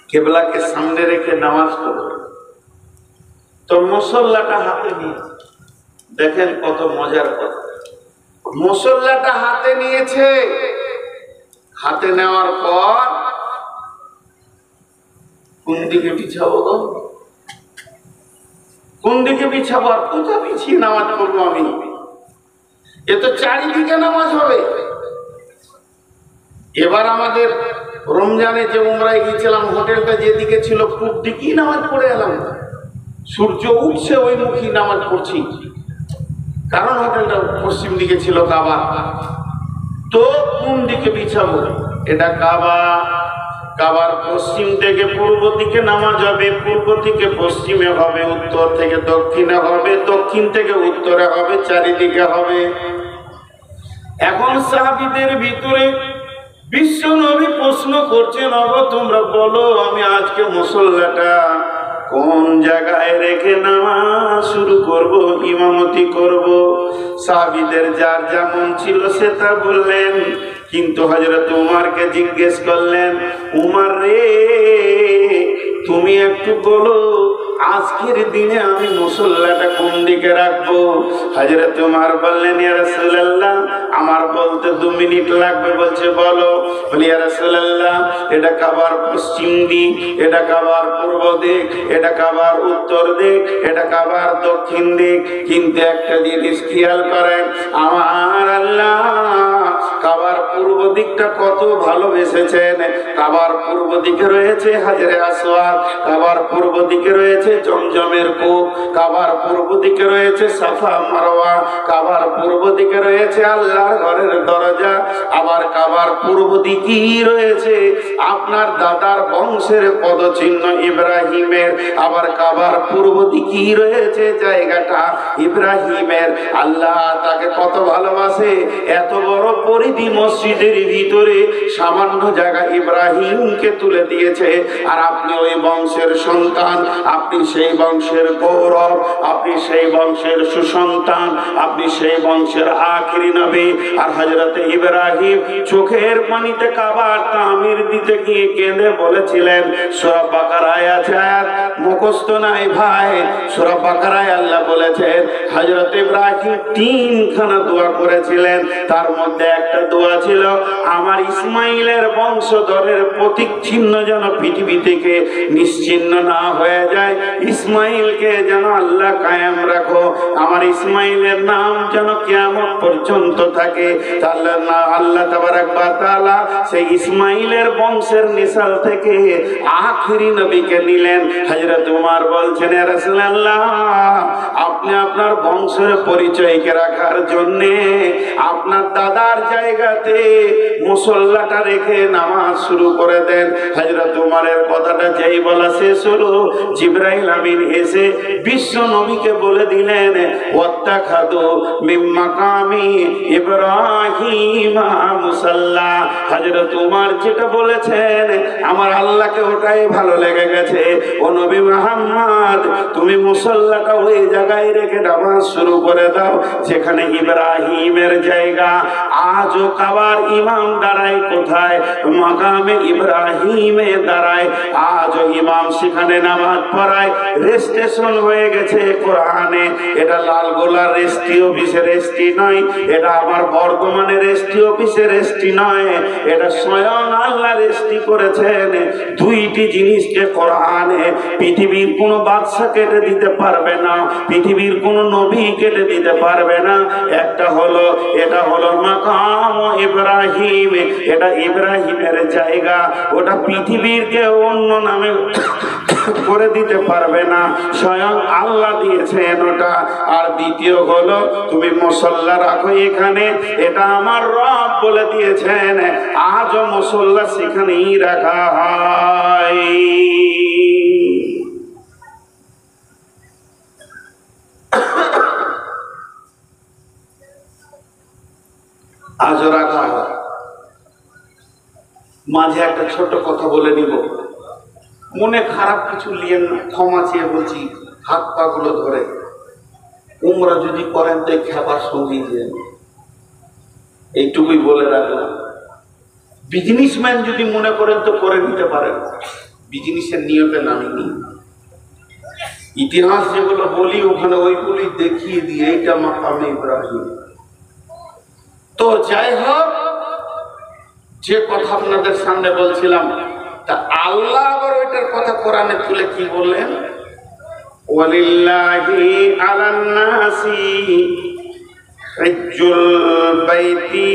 কেবলাকে সামনে রেখে নামাজ পড়বেন। তো মুসল্লাটা হাতে নিয়ে দেখেন কত মজার কথা, মুসল্লাটা হাতে নিয়েছে। হাতে নেওয়ার পর কোন দিকে বিছাবো গো, কোন দিকে বিছাবো, আর কোথা বিছিয়ে নামাজ পড়বো আমি? এ তো চারিদিকে নামাজ হবে। এবার আমাদের রমজানে যে উমরায় গিয়েছিলাম, হোটেলটা যেদিকে ছিল পূব দিকেই নামাজ পড়ে এলাম। সূর্য উঠছে ওই মুখী নামাজ পড়ছি, কারণ হোটেলটা পশ্চিম দিকে ছিল কাবা। তো কোন দিকে বিছাবো? এটা কাবা, কাবার পশ্চিম থেকে পূর্ব দিকে নামাজ হবে, পূর্ব থেকে পশ্চিমে হবে, উত্তর থেকে দক্ষিণে হবে, দক্ষিণ থেকে উত্তরে হবে, চারিদিকে হবে। এখন সাহাবীদের ভিতরে বিশ্ব নবী প্রশ্ন করছেন, ওগো তোমরা বলো আমি আজকে মুসল্লাটা কোন জায়গায় রেখে নামাজ শুরু করব, ইমামতি করব? সাহাবীদের যার যেমন ছিল সে তা বললেন, কিন্তু হযরত উমরকে জিজ্ঞেস করলেন, উমর রে তুমি একটু বলো আজকের দিনে আমি মুসল্লাটা কোন দিকে রাখবো? হযরত উমর বললেন, ইয়া রাসূলুল্লাহ আমার বলতে 2 মিনিট লাগবে। বলছে বলো। বলি, ইয়া রাসূলুল্লাহ এটা কাবার পশ্চিম দিক, এটা কাবার পূর্ব দিক, এটা কাবার উত্তর দিক, এটা কাবার দক্ষিণ দিক, কিন্তু একটা জিনিস খেয়াল করেন, আমার আল্লাহ কাবার পূর্ব দিকটা কত ভালোবেসেছেন। কাবার পূর্ব দিকে রয়েছে হাজরে আসওয়াদ, কাবার পূর্ব দিকে রয়েছে জমজমের কূপ, কাবার পূর্ব দিকে রয়েছে সাফা মারওয়া, কাবার পূর্ব দিকে রয়েছে আল্লাহর ঘরের দরজা, আবার কাবার পূর্ব দিকেই রয়েছে আপনার দাদার বংশের পদচিহ্ন ইব্রাহিমের, আবার কাবার পূর্ব দিকেই রয়েছে জায়গাটা ইব্রাহিমের। আল্লাহ তাকে কত ভালোবাসে, এত বড় পরিধি মসজিদের ভিতরে সামান্য জায়গা ইব্রাহিমকে তুলে দিয়েছে। আর আপনি ওই বংশের সন্তান, আপনি সেই বংশের গৌরব, আপনি সেই বংশের সুসন্তান, আপনি সেই বংশের আখিরি নবী। আর হযরতে ইব্রাহিম চোখের পানিতে কাবার তামির দিতে গিয়ে কেঁদে বলেছিলেন, সূরা বাকারায় আছে আয়াত মুখস্থ নাই ভাই, সূরা বাকারায় আল্লাহ বলেছেন হযরত ইব্রাহিম 3খানা দোয়া করেছিলেন, তার মধ্যে একটা দোয়া ছিল আমার ইসমাইলের বংশধরের প্রতীক চিহ্ন যেন পৃথিবী থেকে নিশ্চিহ্ন না হয়ে যায়, ইসমাইলকে যেন আল্লাহ কায়েম রাখো, আমার ইসমাইলের নাম যেন কিয়ামত কিয়ামত পর্যন্ত থাকে। তাহলে না আল্লাহ তাবারক ওয়া তাআলা সেই ইসমাইলের বংশের নিসাল থেকে আখেরি নবীকে নিলেন। হযরত উমর বলছেন, ইয়া রাসূলুল্লাহ, আপনি আপনার বংশের পরিচয়কে রাখার জন্য আপনার দাদার জায়গাতে মুসল্লাটা রেখে নামাজ শুরু করে দেন। হযরত উমরের কথাটা যেই বলা শেষ হলো, জিবরাইল আমিন এসে বিশ্ব নবীকে বলে দিলেন, ওয়াত্তাখাযু মিন মাকামি ইব্রাহিম মুসাল্লা। হযরত উমর যেটা বলেছেন আমার আল্লাহকে ওটাই ভালো লেগে গেছে। ও নবী মুহাম্মদ, তুমি মুসল্লাটা ওই জায়গায় রেখে নামাজ শুরু করে দাও যেখানে ইব্রাহিমের জায়গা। আজও কাবার ইমাম দাঁড়ায় কোথায়? মাকামে ইব্রাহিমে দাঁড়ায়। আজও ইমাম সেখানে নামাজ পড়ায়। রেজিস্ট্রেশন হয়ে গেছে কোরআনে। এটা লালগোলার রেজিস্ট্রি অফিসের রেজিস্ট্রি নয়, এটা আমার বর্তমানের রেজিস্ট্রি অফিসের রেজিস্ট্রি নয়, এটা স্বয়ং আল্লাহ রেজিস্ট্রি করেছেন। দুইটি জিনিসকে কোরআনে পৃথিবীর কোন বাদশা কেটে দিতে পারবে না, পৃথিবীর কোন নবী কেটে দিতে পারবে না। একটা হলো, এটা হলো মাকাম ইব্রাহিম, এটা ইব্রাহিমের জায়গা, ওটা পৃথিবীর কেউ অন্য নামে করে দিতে পারবে না, স্বয়ং আল্লাহ দিয়েছেন ওটা। আর দ্বিতীয় হলো তুমি মুসল্লা রাখো এখানে, এটা আমার রব বলে দিয়েছেন। আজও মুসল্লা সেখানেই রাখা হয়। আজও রাখা হয়। মাঝে একটা ছোট কথা বলে নিব, মনে খারাপ কিছু নিয়ে না, ক্ষমা চেয়ে বলছি, হাত পা গুলো ধরে। উমরা যদি করেন তো খেপার সঙ্গী দেন, এইটুকুই বলে রাখলাম। বিজনেসম্যান যদি মনে করেন তো করে নিতে পারেন, বিজনেসের নিয়তে নামিনি। ইতিহাস যেগুলো বলি ওখানে ওইগুলি দেখিয়ে দিয়ে এইটা মাকামে ইব্রাহিম। তো যাই হোক, যে কথা আপনাদের সামনে বলছিলাম, তা আল্লাহ আবার ওইটার কথা কোরআনে তুলে কি বললেন? ওয়ালিল্লাহি আলান নাসি হিজ্জুল বাইতি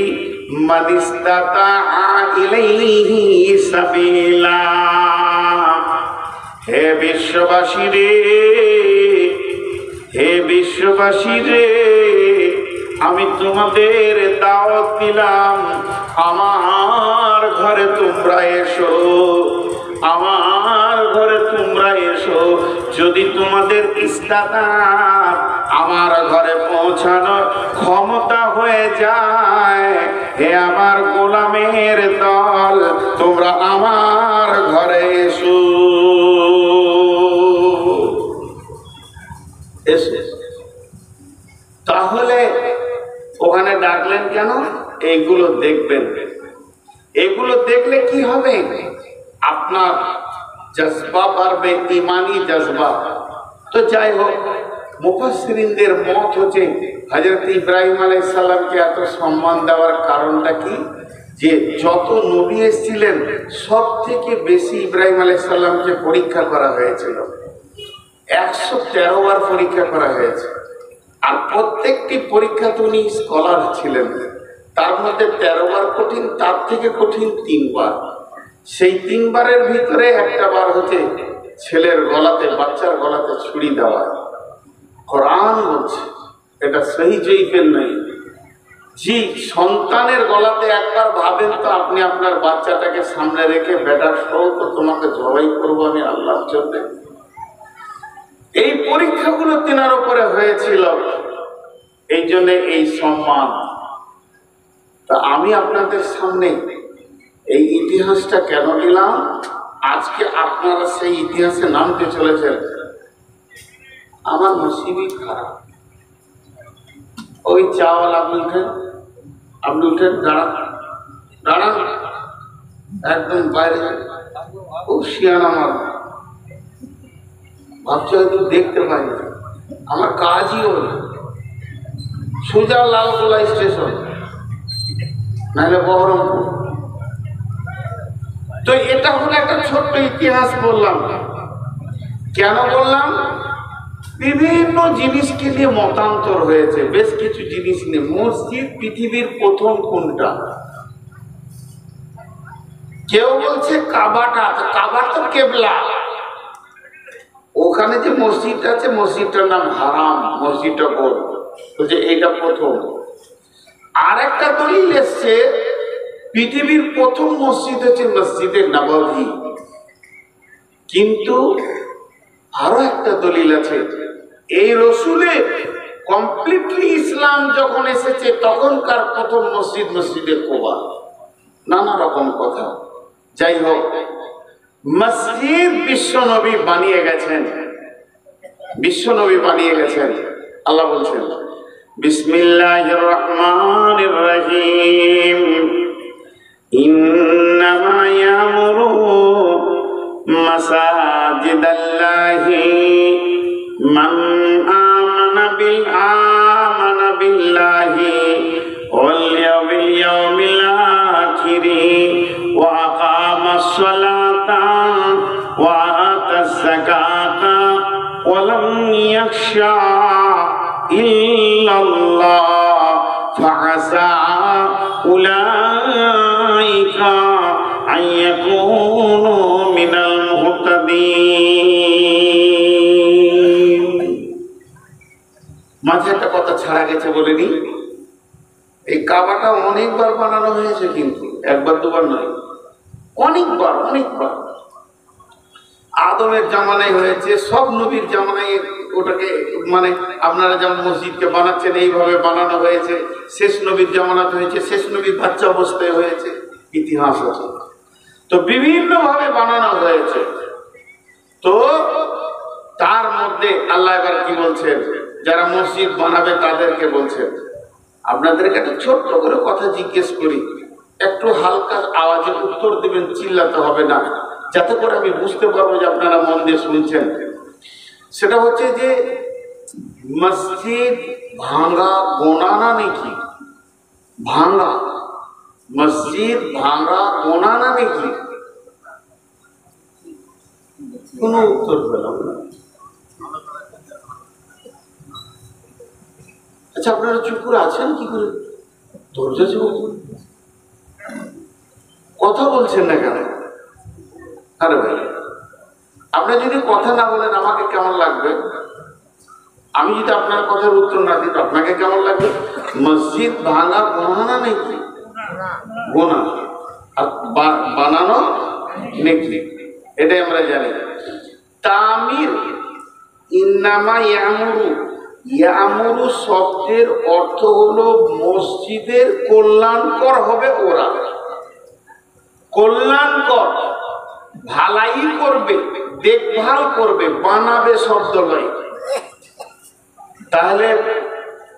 মান ইসতাতাআ ইলাইহি সাবিলা। হে বিশ্ববাসী রে, হে বিশ্ববাসী রে, আমি তোমাদের দাওয়াত দিলাম, আমার ঘরে তোমরা এসো, আমার ঘরে তোমরা এসো। যদি তোমাদের ইস্তাতাত আমার ঘরে পৌঁছানোর ক্ষমতা হয়ে যায়, হে আমার গোলামের দল, তোমরা আমার ঘরে এসো। এসো। তাহলে ওখানে ডাকলেন কেন? এইগুলো দেখবেন। এগুলো দেখলে কি হবে? আপনার জজবা বাড়বে, ইমানি জজবা। তো যাই হোক, মুফাসসিরিনদের মত হচ্ছে হযরত ইব্রাহিম আলাইহিস সালামকে এত সম্মান দেওয়ার কারণটা কি? যে যত নবী এসেছিলেন সব থেকে বেশি ইব্রাহিম আলাইহিস সালামকে পরীক্ষা করা হয়েছিল। 113 বার পরীক্ষা করা হয়েছে। আর প্রত্যেকটি পরীক্ষাতে উনি স্কলার ছিলেন। তার মধ্যে 13 বার কঠিন, তার থেকে কঠিন 3 বার। সেই 3 বারের ভিতরে একটা বার হচ্ছে ছেলের গলাতে, বাচ্চার গলাতে ছুরি দেওয়া। কোরআন বলছে এটা সহি জয়ীফের নয়। জি, সন্তানের গলাতে একবার ভাবেন তো, আপনি আপনার বাচ্চাটাকে সামনে রেখে, বেটার সহ তো তোমাকে জবাই করবো আমি আল্লাহর জন্য। এই পরীক্ষাগুলো তেনার উপরে হয়েছিল, এই জন্য এই সম্মান। তা আমি আপনাদের সামনে এই ইতিহাসটা কেন নিলাম? আজকে আপনারা সেই ইতিহাসে নামতে চলেছেন। আমার নসিবই খারাপ। ওই চাওয়াল আপনি উঠেন, আপনি উঠেন, দাঁড়ান, দাঁড়ান, একদম বাইরে। খুব শিয়ান আমার, ভাবছি হয়তো দেখতে পাই না, আমার কাজই ওই সোজা লালগোলা স্টেশন, নাহলে বহরমপুর। তো এটা হলো একটা ছোট্ট ইতিহাস বললাম। কেন বললাম? বিভিন্ন জিনিসকে নিয়ে মতান্তর হয়েছে, বেশ কিছু জিনিস নিয়ে। মসজিদ পৃথিবীর প্রথম কোনটা? কেউ বলছে কাবাটা, কাবা তো কেবলা, ওখানে যে মসজিদটা আছে মসজিদটার নাম হারাম, মসজিদটা বল বলছে এইটা প্রথম। আর একটা দলিল এসছে পৃথিবীর প্রথম মসজিদ হচ্ছে মসজিদে নববী। কিন্তু আরো একটা দলিল আছে, এই রসুলের কমপ্লিটলি ইসলাম যখন এসেছে তখনকার প্রথম মসজিদ মসজিদে কুবা। নানা রকম কথা। যাই হোক, মসজিদ বিশ্বনবী বানিয়ে গেছেন, বিশ্বনবী বানিয়ে গেছেন। আল্লাহ বলছেন বিসমিল্লাহির রহমানির রহিম, ইন্নামা ইয়ামুরু মাসাজিদাল্লাহি মান আমানা বিল্লাহি ওয়াল ইয়াউমিল আখির ওয়া আকামাস সালাতা ওয়া আতাজ যাকাতা ওয়া লাম ইয়াখশা ইল্লাল্লাহ ফাআসা উলাইকা আইয়াকুনু মিনাল মুহতাদিন। মাঝে একটা কথা ছাড়া গেছে বলেনি, এই কাবাটা অনেকবার বানানো হয়েছে, কিন্তু একবার দুবার নয়, অনেকবার অনেকবার। আদমের জামানায় হয়েছে, সব নবীর জামানায় ওটাকে মানে আপনারা যেমন মসজিদকে বানাচ্ছেন এইভাবে বানানো হয়েছে। শেষ নবীর জামানাতে হয়েছে, শেষ নবীর বাচ্চা অবস্থায় হয়েছে, ইতিহাস আছে। তো বিভিন্ন ভাবে বানানো হয়েছে। তো তার মধ্যে আল্লাহ এবার কি বলছেন, যারা মসজিদ বানাবে তাদেরকে বলছেন, আপনাদেরকে একটা ছোট্ট করে কথা জিজ্ঞেস করি, একটু হালকা আওয়াজে উত্তর দিবেন, চিল্লাতে হবে না, যাতে করে আমি বুঝতে পারবো যে আপনারা মন দিয়ে শুনছেন। সেটা হচ্ছে যে মসজিদ ভাঙা গোনা না নাকি? ভাঙা মসজিদ ভাঙা গোনা না নাকি? কোনো উত্তর পেলাম না। আচ্ছা, আপনারা চুপ করে আছেন কি করে? ধৈর্য কথা বলছেন না কেন? আরে ভাই, আপনি যদি কথা না বলেন আমাকে কেমন লাগবে? আমি যদি আপনার কথার উত্তর না দিই আপনাকে কেমন লাগবে? মসজিদ ভাঙা গোনা না নাকি? গোনা। আর বানানো নাকি? এটাই আমরা জানি। তামির, ইন্নামা ইয়ামুরু, ইয়ামুরু শব্দের অর্থ হলো মসজিদের কল্যাণকর হবে ওরা, কল্যাণকর, ভালাই করবে, দেখভাল করবে, বানাবে শব্দ নয়। তাহলে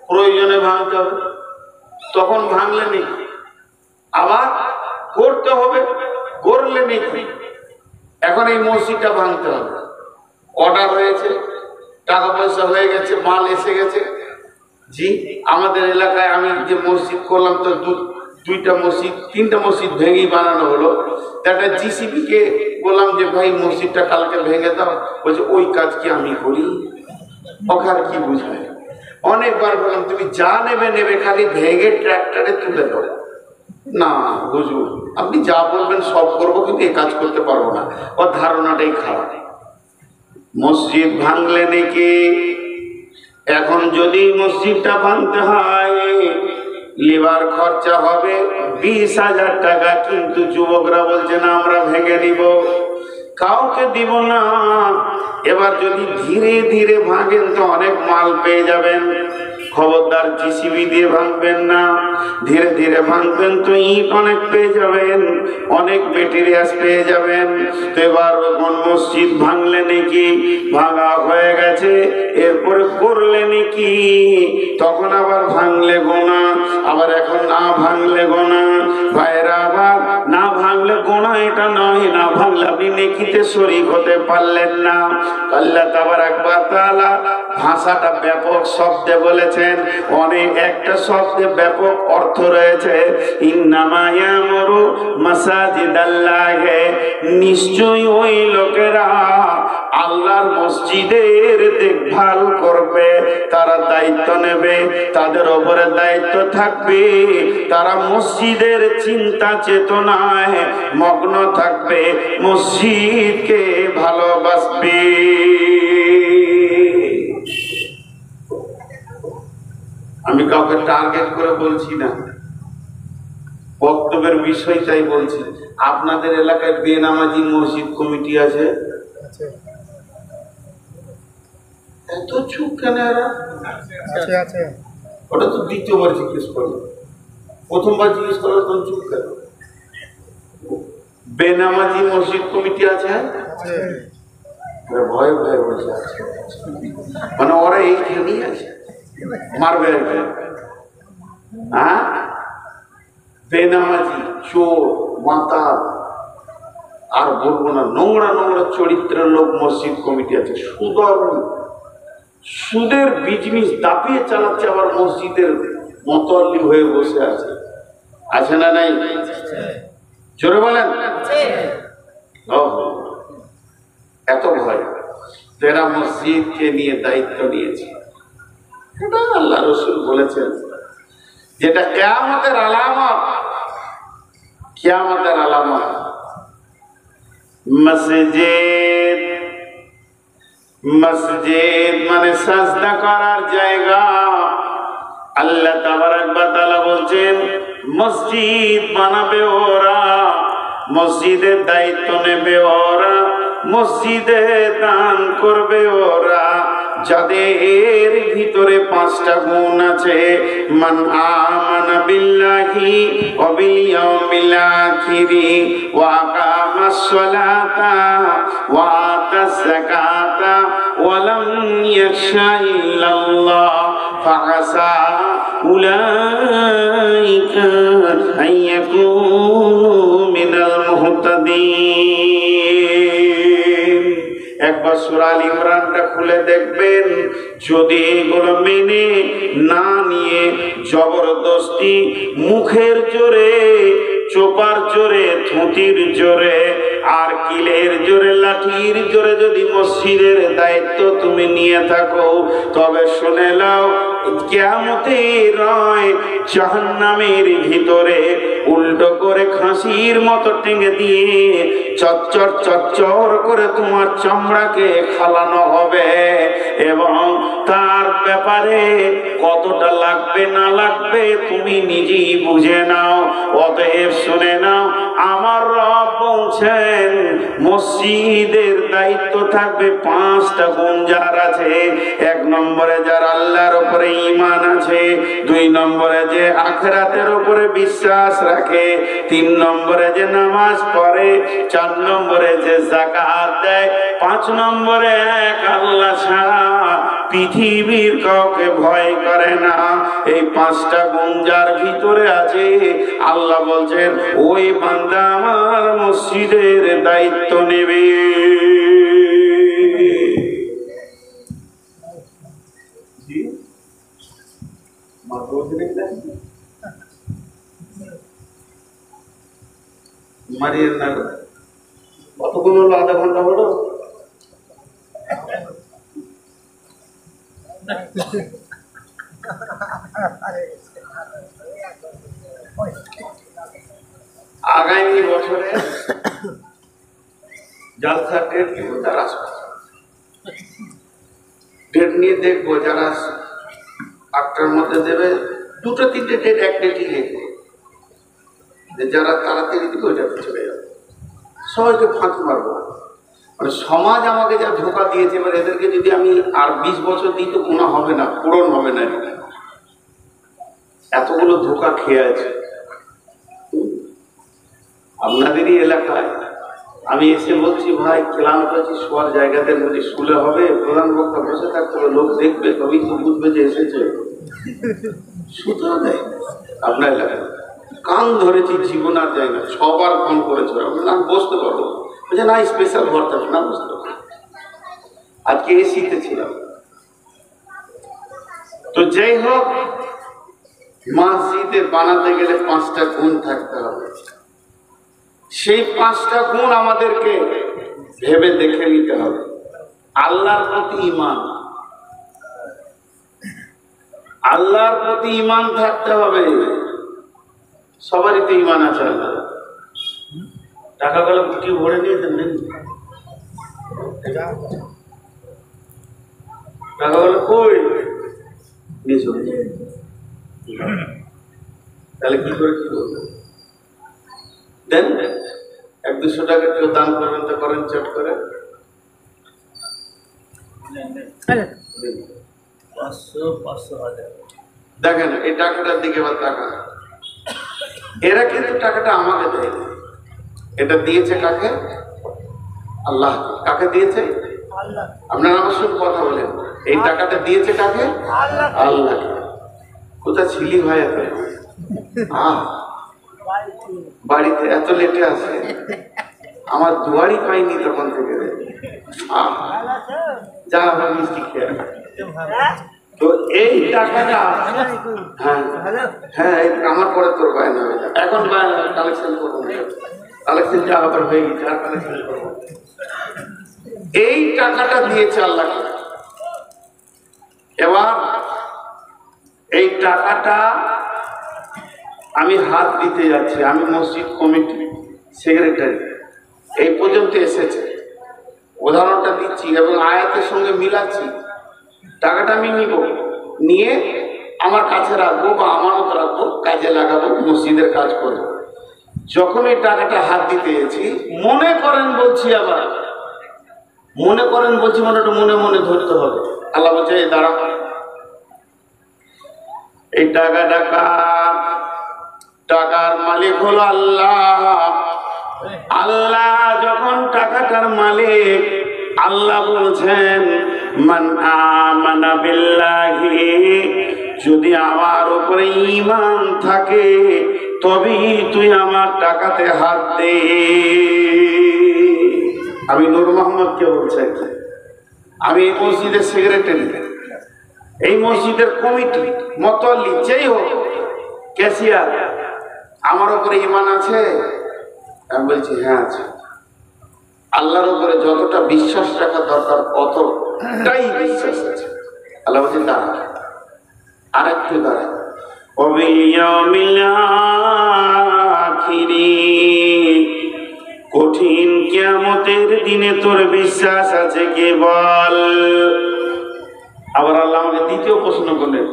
প্রয়োজনে ভাঙতে হবে, তখন ভাঙলে নেই, আবার করতে হবে, করলে নেই। এখন এই মসজিদটা ভাঙতে হবে, অর্ডার হয়েছে, টাকা পয়সা হয়ে গেছে, মাল এসে গেছে। জি, আমাদের এলাকায় আমি যে মসজিদ করলাম তো দুইটা মসজিদ, তিনটা মসজিদ ভেঙেই বানানো হলো। একটা জিসিবিকে বললাম যে ভাই মসজিদটা কালকে ভেঙে দাও, বলছে ওই কাজ কি আমি করি? ওখানে কি বুঝবে? অনেকবার বললাম তুমি যা নেবে নেবে, খালি ভেঙে ট্র্যাক্টরে তুলে দাও। না হুজুর, আপনি যা বলবেন সব করবো, কিন্তু এই কাজ করতে পারবো না। ওর ধারণাটাই খারাপ। মসজিদ ভাঙলে নাকি এখন যদি মসজিদটা ভাঙতে হয় লেবার খরচা হবে 20,000 টাকা, কিন্তু যুবকরা বলছে না আমরা ভেঙে দিব, কাউকে দিব না। এবার যদি ধীরে ধীরে ভাঙেন তো অনেক মাল পেয়ে যাবেন, খবরদার জিসিবি দিয়ে ভাঙবেন না, ধীরে ধীরে ভাঙবেন তো ইট অনেক পেয়ে যাবেন, অনেক মেটেরিয়ালস পেয়ে যাবেন। তো এবার মসজিদ ভাঙলে নাকি ভাঙা হয়ে গেছে, এরপরে করলে নাকি তখন আবার ভাঙলে গোনা, আবার এখন না ভাঙলে গোনা। ভাইরা, আবার না ভাঙলে গোনা এটা নয়, না ভাঙলে আপনি নেকিতে শরীক হতে পারলেন না। আল্লাহ তাবারাক ওয়া তাআলা ভাষাটা ব্যাপক শব্দে বলেছেন, অনেক একটা শব্দে ব্যাপক অর্থ রয়েছে। ইন্নামা ইয়ামুরু মাসাজিদাল্লাহি, নিশ্চয়ই ওই লোকেরা আল্লাহর মসজিদের দেখভাল করবে, তারা দায়িত্ব নেবে, তাদের উপরে দায়িত্ব থাকবে, তারা মসজিদের চিন্তা চেতনায় মগ্ন থাকবে, মসজিদকে ভালোবাসবে। আমি কাউকে টার্গেট করে বলছি না, বক্তব্যের বিষয়টাই বলছি। আপনাদের এলাকায় বেনামাজি মসজিদ কমিটি আছে? এত চুপ কেন? ওটা তো দ্বিতীয়বার জিজ্ঞেস করলো, প্রথমবার জিজ্ঞেস করলো তখন চুপ কেন? বেনামাজি মসজিদ কমিটি আছে? ভয়ে ভয়ে বসে আছে, মানে ওরা এইখানেই আছে, মারবে আর কি। হ্যাঁ, বেনামাজি, চোর, মাতাল, আর বলবো না, নোংরা নোংরা চরিত্রের লোক মসজিদ কমিটি আছে। সুদের বিজনেস দাপিয়ে চালাচ্ছে, আবার মসজিদের মতোয়াল্লি হয়ে বসে আছে। আছে না নাই? জোরে বলেন। এত ভয়, যারা মসজিদকে নিয়ে দায়িত্ব নিয়েছে। এটা আল্লাহ রাসূল বলেছেন, যেটা কিয়ামতের আলামত। কিয়ামতের আলামত মসজিদ। মসজিদ মানে সাজদা করার জায়গা। আল্লাহ তাবারাক ওয়া তাআলা বলছেন, মসজিদ বানাবে ওরা, মসজিদের দায়িত্ব নেবে ওরা, মসজিদে দান করবে ওরা, যাদের ভিতরে 5টা গুণ আছে। মান আমানা বিল্লাহি ওয়া বিল ইয়াউমিল আখিরি ওয়া আকামাস সালাতা ওয়া আতাজ যাকাতা ওয়া লাম ইয়াখশা ইল্লাল্লাহ ফাআসা উলাইকা আন ইয়াকুনু মিনাল মুহতাদিন। একবার সূরা আল ইমরানটা খুলে দেখবেন, যদি এগুলো মেনে না নিয়ে জবরদস্তি মুখের জোরে, চোপার জোরে, থুতির জোরে, আর কিলের জোরে, লাঠির জোরে যদি মসজিদের দায়িত্ব তুমি নিয়ে থাকো, তবে শুনে নাও, কিয়ামতের রায় জাহান্নামের ভিতরে উল্টো করে খাসির মতো টেঙে দিয়ে চচ্চর চচ্চর করে তোমার চামড়াকে খালানো হবে, এবং তার ব্যাপারে কতটা লাগবে না লাগবে তুমি নিজেই বুঝে নাও। অতএব শুনে নাও, আমার রব বলছেন মসজিদের দায়িত্ব থাকবে 5টা গুণ যার আছে। 1 নম্বরে যার আল্লাহর উপরে ঈমান আছে, 2 নম্বরে যে আখিরাতের উপরে বিশ্বাস রাখে, 3 নম্বরে যে নামাজ পড়ে, 4 নম্বরে যে যাকাত দেয়, 5 নম্বরে এক আল্লাহ ছাড়া পৃথিবীর কাউকে ভয় করে না। এই 5টা গুণ যার ভিতরে আছে, আল্লাহ বলছেন ওই বান্দা আমার মসজিদের দায়িত্ব নেবে। মারিয়ে না, কতক্ষণ হলো? আধা ঘন্টা হলো। আগামী বছরে জালসা ডেট নিব, যারা ডেট নিয়ে দেখবো, যারা 8টার মধ্যে দেবে, 2-3টে ডেট, 1 ডেটই লিখবো, যারা তাড়াতাড়ি দিবে ওইটাতে চলে যাবে। সবাইকে ফাঁকি মারবো। মানে সমাজ আমাকে যা ধোঁকা দিয়েছে, এবার এদেরকে যদি আমি আর 20 বছর দিই তো কোনো হবে না, পূরণ হবে না। এতগুলো ধোঁকা খেয়ে আছে আপনাদেরই এলাকায়। আমি এসে বলছি, ভাই ক্লান্ত আছি, শোয়ার জায়গাতে বলছি শুলে হবে, প্রধান বক্তা বসে থাকতে হবে, লোক দেখবে, কবি তো বুঝবে যে এসেছে, শুতে হবে। আপনার এলাকায় কান ধরেছি, জীবন আর যায় না, 6বার ফোন করেছে, আমি বসতে পারবো, বলছে না, স্পেশাল ঘর থাকবে না। বুঝতে পারছি, আজকে এসিতে ছিলাম। তো যাই হোক, মসজিদে বানাতে গেলে 5টা গুণ থাকতে হবে। সেই 5টা গুণ আমাদেরকে ভেবে দেখে নিতে হবে। আল্লাহর প্রতি ঈমান, আল্লাহর প্রতি ঈমান থাকতে হবে। সবারই তো ঈমান আছে। আল্লাহ টাকাগুলো গুটি ভরে নিয়েছেন নাকি? টাকাগুলো কই নিয়েছ? তাহলে কি করে কি করবে? দেন 100-200 টাকা কেউ দান করবেন তো করেন, চট করে 500-1000 দেখেন। এই টাকাটার দিকে এবার টাকা, এরা কিন্তু টাকাটা আমাকে দেয়, এটা দিয়েছে কাকে? আল্লাহ। কাকে দিয়েছে? আপনারা আমার সঙ্গে কথা বলেন, এই টাকাটা দিয়েছে কাকে? আল্লাহ। কোথায় ছিলি ভাই? বাড়িতে এত লেটে আছে, আমার দুয়ারই পাইনি তখন থেকে। যা আমার মিষ্টি খেয়ে। তো এই টাকাটা, হ্যাঁ হ্যাঁ, আমার পরে তোর বায়না হয়ে যাবে। এখন কালেকশন করবো, কালেকশন যা আবার হয়ে গেছে, আর কালেকশন করবো। এই টাকাটা দিয়েছে আল্লাহ। এবার এই টাকাটা আমি হাত দিতে যাচ্ছি, আমি মসজিদ কমিটি সেক্রেটারি, এই পর্যন্ত এসেছে। উদাহরণটা দিচ্ছি এবং আয়াতের সঙ্গে মিলাচ্ছি। টাকাটা আমি নিব, নিয়ে আমার কাছে রাখবো বা আমানত রাখবো, কাজে লাগাবো, মসজিদের কাজ করবো। যখন এই টাকাটা হাত দিতে গেছি, মনে করেন বলছি, আবার মনে করেন বলছি, মানে একটু মনে মনে ধরতে হবে। আল্লাহ বলছে এই দাঁড়া, এই টাকার মালিক হলো আল্লাহ। আল্লাহ যখন টাকাটার মালিক, আল্লাহ বলছেন মান আমানা বিল্লাহি, যদি আমার উপরে ঈমান থাকে তবেই তুই আমার টাকাতে হাত দে। আমি নূর মোহাম্মদকে বলছি, আমি এই মসজিদের সেক্রেটারি, এই মসজিদের কমিটি, মতোয়াল্লি, যেই হোক, ক্যাশিয়ার, আমার উপরে ঈমান আছে? আমি বলছি হ্যাঁ আছে। আল্লাহর উপরে যতটা বিশ্বাস রাখা দরকার অতটাই বিশ্বাস আছে। আল্লাহ বলছে দাঁড়া, আর একটু দাঁড়া। কঠিন কিয়ামতের দিনে তোর বিশ্বাস আছে কি বল? আবার আল্লাহ আমাকে দ্বিতীয় প্রশ্ন করলেন,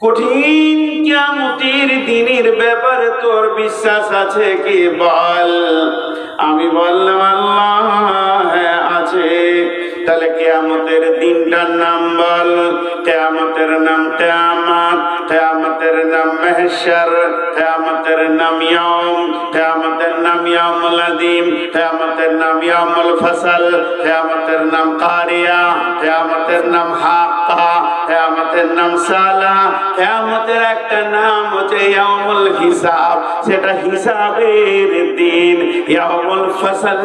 কঠিন কিয়ামতের দিনের ব্যাপারে তোর বিশ্বাস আছে কি বল? আমি বললাম আল্লাহ হ্যাঁ আছে। তাহলে কিয়ামতের দিনটার নাম বল। কিয়ামতের নাম কিয়ামত, কিয়ামতের নাম মাহশর, কিয়ামতের নাম ইয়াউম, কিয়ামতের নাম ইয়াউমুল আযীম, কিয়ামতের নাম ইয়াউমুল ফসল, কিয়ামতের নাম কারিয়া, কিয়ামতের নাম হাক্কা, কিয়ামতের নাম সালা, কিয়ামতের একটা নাম হচ্ছে ইয়াউমুল হিসাব, সেটা হিসাবের দিন। ইয়াউমুল ফসল,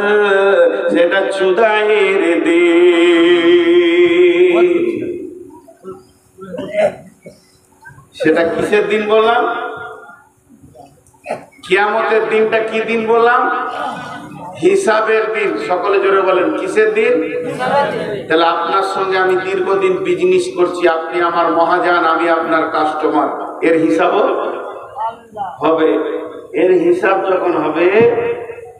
সেটা জুদাইয়ের দিন। সেটা কিসের দিন বললাম? কিয়ামতের দিনটা কি দিন বললাম? হিসাবের দিন। সকলে জোরে বলেন কিসের দিন? তাহলে আপনার সঙ্গে আমি দীর্ঘদিন বিজনেস করছি, আপনি আমার মহাজন, আমি আপনার কাস্টমার, এর হিসাবও হবে। এর হিসাব যখন হবে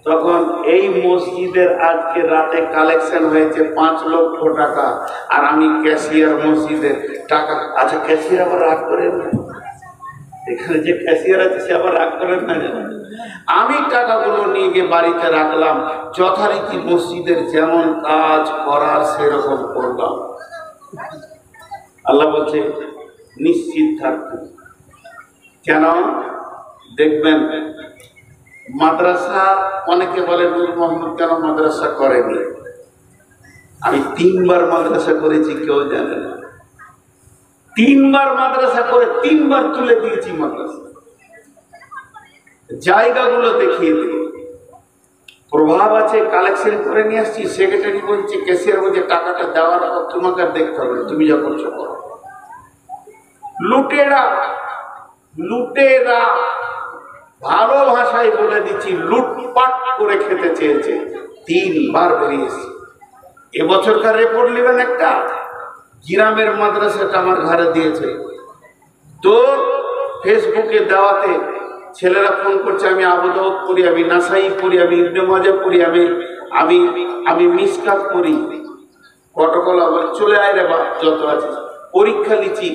তখন এই মসজিদের আজকে রাতে কালেকশন হয়েছে 5 লক্ষ টাকা, আর আমি ক্যাশিয়ার মসজিদের টাকা। আচ্ছা, ক্যাশিয়ার আবার রাগ করেন না, এখানে যে ক্যাশিয়ার আছে সে আবার রাগ করেন না। আমি টাকাগুলো নিয়ে গিয়ে বাড়িতে রাখলাম, যথারীতি মসজিদের যেমন কাজ করার সেরকম করলাম। আল্লাহ বলছে নিশ্চিত থাকবে। কেন? দেখবেন মাদ্রাসা, অনেকে বলে নূর মোহাম্মদ কেন মাদ্রাসা করেনি। আমি 3 বার মাদ্রাসা করেছি, কেউ জানে না। 3 বার মাদ্রাসা করে 3 বার তুলে দিয়েছি মাদ্রাসা, জায়গাগুলো দেখিয়ে দিই। প্রভাব আছে, কালেকশন করে নিয়ে আসছি। সেক্রেটারি বলছে, ক্যাশিয়ার বলছে টাকাটা দেওয়ার পর তোমাকে আর দেখতে হবে না, তুমি যা করছো করো। লুটেরা, লুটেরা, ভালো ভাষায় বলে দিচ্ছি, লুটপাট করে খেতে চেয়েছে। 3 বার বেরিয়েছে। এবছরকার রিপোর্ট নেবেন একটা, গ্রামের মাদ্রাসাটা আমার ঘরে দিয়েছে তো ফেসবুকে দেওয়াতে ছেলেরা ফোন করছে, আমি আবু দাউদ পড়ি, আমি নাসাই পড়ি, আমি ইবনে মাজাহ পড়ি, আমি মিসকাত পড়ি। প্রটোকল আবার চলে আয় রে বাপ, যত আছে পরীক্ষা লিচি,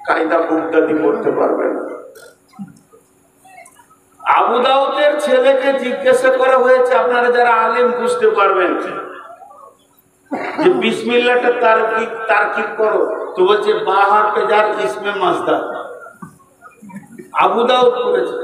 কায়দা বুগদাদি পড়তে পারবে না। আবু দাউদের ছেলেকে জিজ্ঞাসা করা হয়েছে, আপনারা যারা আলেম বুঝতে পারবেন, যে বিসমিল্লাহটা তারকিব করো, তো বলছে বাহার পে যার ইসমে মাসদার। আবু দাউদ করেছে,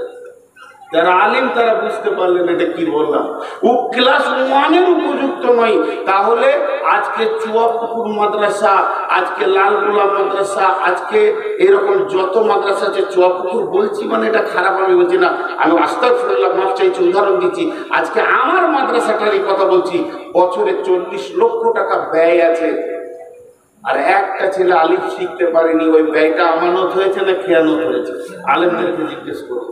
যারা আলিম তারা বুঝতে পারলেন এটা কি বললাম। ও ক্লাস 1-এর উপযুক্ত নয়, তাহলে আজকে চুয়াপুকুর মাদ্রাসা, আজকে লালগোলা মাদ্রাসা, আজকে এরকম যত মাদ্রাসা আছে, চুয়াপুকুর বলছি মানে এটা খারাপ আমি বলছি না, আমি আস্তাগফিরুল্লাহ, মাফ চাইছি, উদাহরণ দিচ্ছি। আজকে আমার মাদ্রাসাটারই কথা বলছি, বছরে 40 লক্ষ টাকা ব্যয় আছে, আর একটা ছেলে আলিফ শিখতে পারেনি। ওই ব্যয়টা আমানত হয়েছে না খেয়ানত হয়েছে? আলেমদেরকে জিজ্ঞেস করো।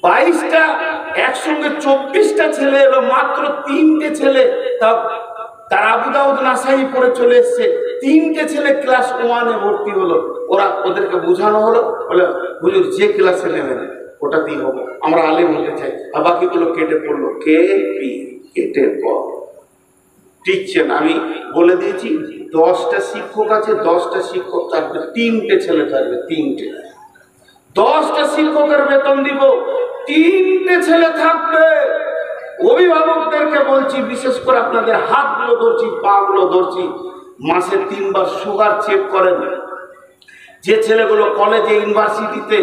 22টা একসঙ্গে 24টা ছেলে এলো, মাত্র 3টে ছেলে তার আবু দাউদ নাসাই পড়ে চলে এসছে। 3টে ছেলে ক্লাস 1-এ ভর্তি হলো। ওদেরকে বোঝানো হলো, বলে হুজুর যে ক্লাসে নেবেন ওটাতেই হবো, আমরা আলেম হতে চাই। আর বাকিগুলো কেটে পড়লো, কেটে পড়। টিকছেন, আমি বলে দিয়েছি 10টা শিক্ষক আছে, 10টা শিক্ষক থাকবে, 3টে ছেলে থাকবে, 3টে। 10টা শিক্ষকের বেতন দিব, 3টে ছেলে থাকবে। অভিভাবকদেরকে বলছি, বিশেষ করে আপনাদের হাতগুলো ধরছি, পাগুলো ধরছি, মাসে 3 বার সুগার চেক করেন। যে ছেলেগুলো কলেজে, ইউনিভার্সিটিতে,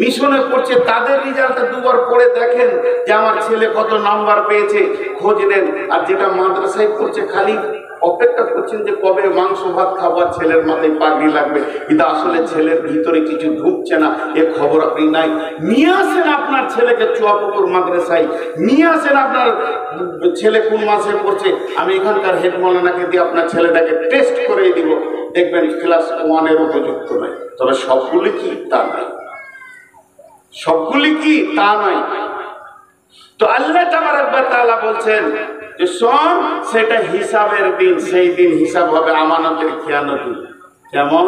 মিশনে পড়ছে, তাদের রেজাল্টটা 2 বার পড়ে দেখেন যে আমার ছেলে কত নাম্বার পেয়েছে, খোঁজ নেন। আর যেটা মাদ্রাসায় পড়ছে, খালি অপেক্ষা করছেন যে কবে মাংস ভাত খাবার, ছেলের মাথায় পাগড়ি লাগবে, কিন্তু আসলে ছেলের ভিতরে কিছু ঢুকছে না, এ খবর আপনি নাই। নিয়ে আসেন আপনার ছেলেকে চুয়াপুকুর মাদ্রাসায়, নিয়ে আসেন আপনার ছেলে কোন মাসে পড়ছে, আমি এখানকার হেড মৌলানাকে দিয়ে আপনার ছেলেটাকে টেস্ট করে দিব, দেখবেন ক্লাস 1-এর উপযুক্ত নয়। তবে সবগুলি কি তা নয়, সবগুলি কি তা নয়। তো আল্লাহ তাবারক ওয়া তাআলা বলছেন যে শোন, সেটা হিসাবের দিন, সেই দিন হিসাব হবে আমানতের খেয়ানতি। কেমন?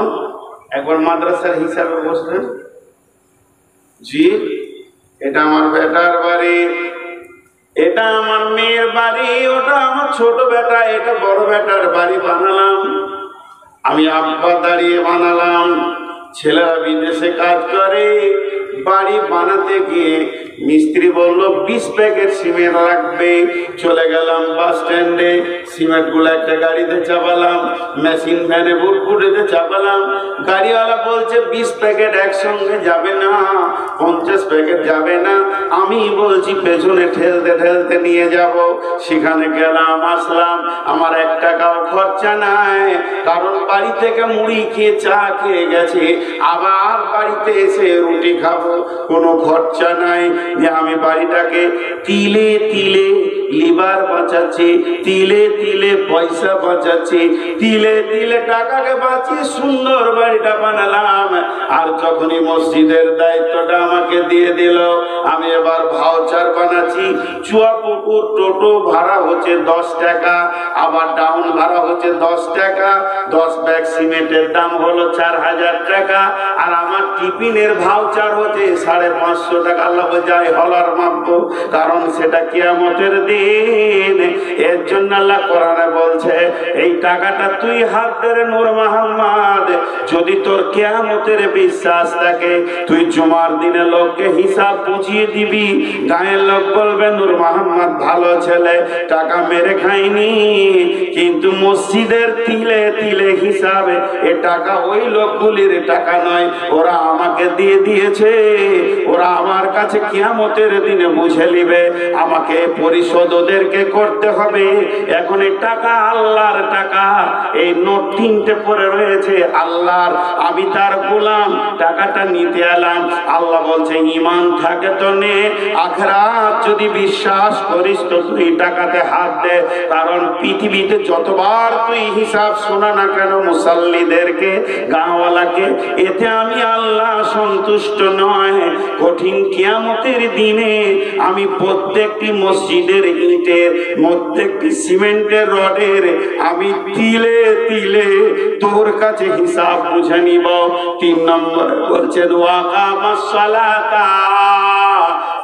একবার মাদ্রাসার হিসাবে বসলেন, জি এটা আমার বেটার বাড়ি, এটা আমার মেয়ের বাড়ি, ওটা আমার ছোট বেটা, এটা বড় বেটার বাড়ি বানালাম, আমি আব্বা দাঁড়িয়ে বানালাম। ছেলেরা বিদেশে কাজ করে, বাড়ি বানাতে গিয়ে মিস্ত্রি বলল 20 প্যাকেট সিমেন্ট লাগবে। চলে গেলাম বাস স্ট্যান্ডে, সিমেন্টগুলো একটা গাড়িতে চাপালাম, মেশিন ভ্যানে বুটবুটিতে চাপালাম। গাড়িওয়ালা বলছে 20 প্যাকেট একসঙ্গে যাবে না, 50 প্যাকেট যাবে না। আমি বলছি পেছনে ঠেলতে ঠেলতে নিয়ে যাব। সেখানে গেলাম, আসলাম, আমার 1 টাকাও খরচা নাই, কারণ বাড়ি থেকে মুড়ি খেয়ে চা খেয়ে গেছে, আবার বাড়িতে এসে রুটি খাবো, কোনো খরচা নাই। যে আমি বাড়িটাকে তিলে তিলে লিভার বাঁচাচ্ছি, তিলে তিলে পয়সা বাঁচাচ্ছি, তিলে তিলে টাকাকে বাঁচিয়ে সুন্দর বাড়িটা বানালাম। আর যখনই মসজিদের দায়িত্বটা আমাকে দিয়ে দিল, আমি এবার ভাউচার বানাচ্ছি। চুয়াপুকুর টোটো ভাড়া হচ্ছে 10 টাকা, আবার ডাউন ভাড়া হচ্ছে 10 টাকা, 10 ব্যাগ সিমেন্টের দাম হলো 4000 টাকা, আর আমার টিফিনের ভাউচার হচ্ছে 550 টাকা। আল্লাহ বোঝায় হলার মাপব, কারণ সেটা কিয়ামতের দিন। এর জন্য আল্লাহ কোরআনে বলছে, এই টাকাটা তুই হাত ধরে নূর মোহাম্মদ, যদি তোর কিয়ামতের বিশ্বাস থাকে, তুই জুমার দিনে লোককে হিসাব বুঝিয়ে দিবি। গায়ের লোক বলবে নূর মোহাম্মদ ভালো ছেলে, টাকা মেরে খায়নি, কিন্তু মসজিদের তিলে তিলে হিসাবে এ টাকা ওই লোকগুলির টাকা নয়, ওরা আমাকে দিয়ে দিয়েছে, ওরা আমার কাছে কিয়ামতের দিনে বুঝে নিবে, আমাকে পরিশোধ ওদেরকে করতে হবে। এখন এই টাকা আল্লাহর টাকা, এই নোট 3টে পড়ে রয়েছে আল্লাহর, আমি তার গোলাম, টাকাটা নিতে এলাম। আল্লাহ বলছে ঈমান থাকে তো নে, আখিরাত যদি বিশ্বাস করিস তো তুই টাকাতে হাত দে। কারণ পৃথিবীতে যতবার তুই হিসাব শোনা না কেন মুসাল্লিদেরকে, গাঁওয়ালাকে, এতে আমি আল্লাহ সন্তুষ্ট নয়। কঠিন কিয়ামতের দিনে আমি প্রত্যেকটি মসজিদের ইটের, প্রত্যেকটি সিমেন্টের রডের আমি তিলে তিলে তোর কাছে হিসাব বুঝে নিব। 3 নম্বর বলছে ওয়াকামাস সালাতা,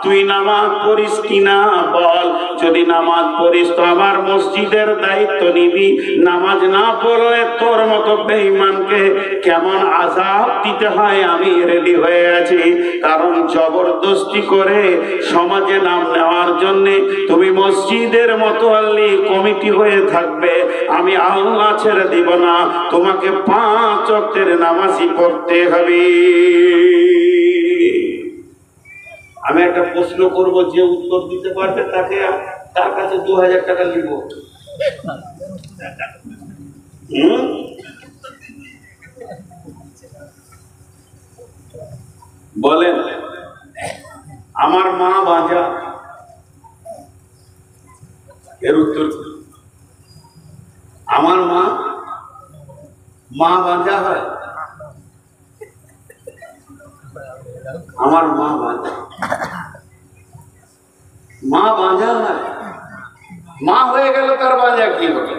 তুই নামাজ পড়িস কিনা বল। যদি নামাজ পড়িস তো আমার মসজিদের দায়িত্ব নিবি। নামাজ না পড়লে তোর মতো বেঈমানকে কেমন আযাব দিতে হয় আমি রেডি হয়ে আছি। কারণ জবরদস্তি করে সমাজে নাম নেওয়ার জন্য তুমি মসজিদের মোতাল্লি কমিটি হয়ে থাকবে, আমি আল্লাহ ছেড়ে দিব না। তোমাকে 5 ওয়াক্তের নামাজই পড়তে হবে। আমি একটা প্রশ্ন করব, যে উত্তর দিতে পারবে তাকে, তার কাছে 2000 টাকা নিব। বলেন, আমার মা বাঁচা, এর উত্তর কি? আমার মা বাঁচা হয়? আমার মা বাঁচা, মা বাঁচা হয়? মা হয়ে গেল তার বাঁচা কি হবে?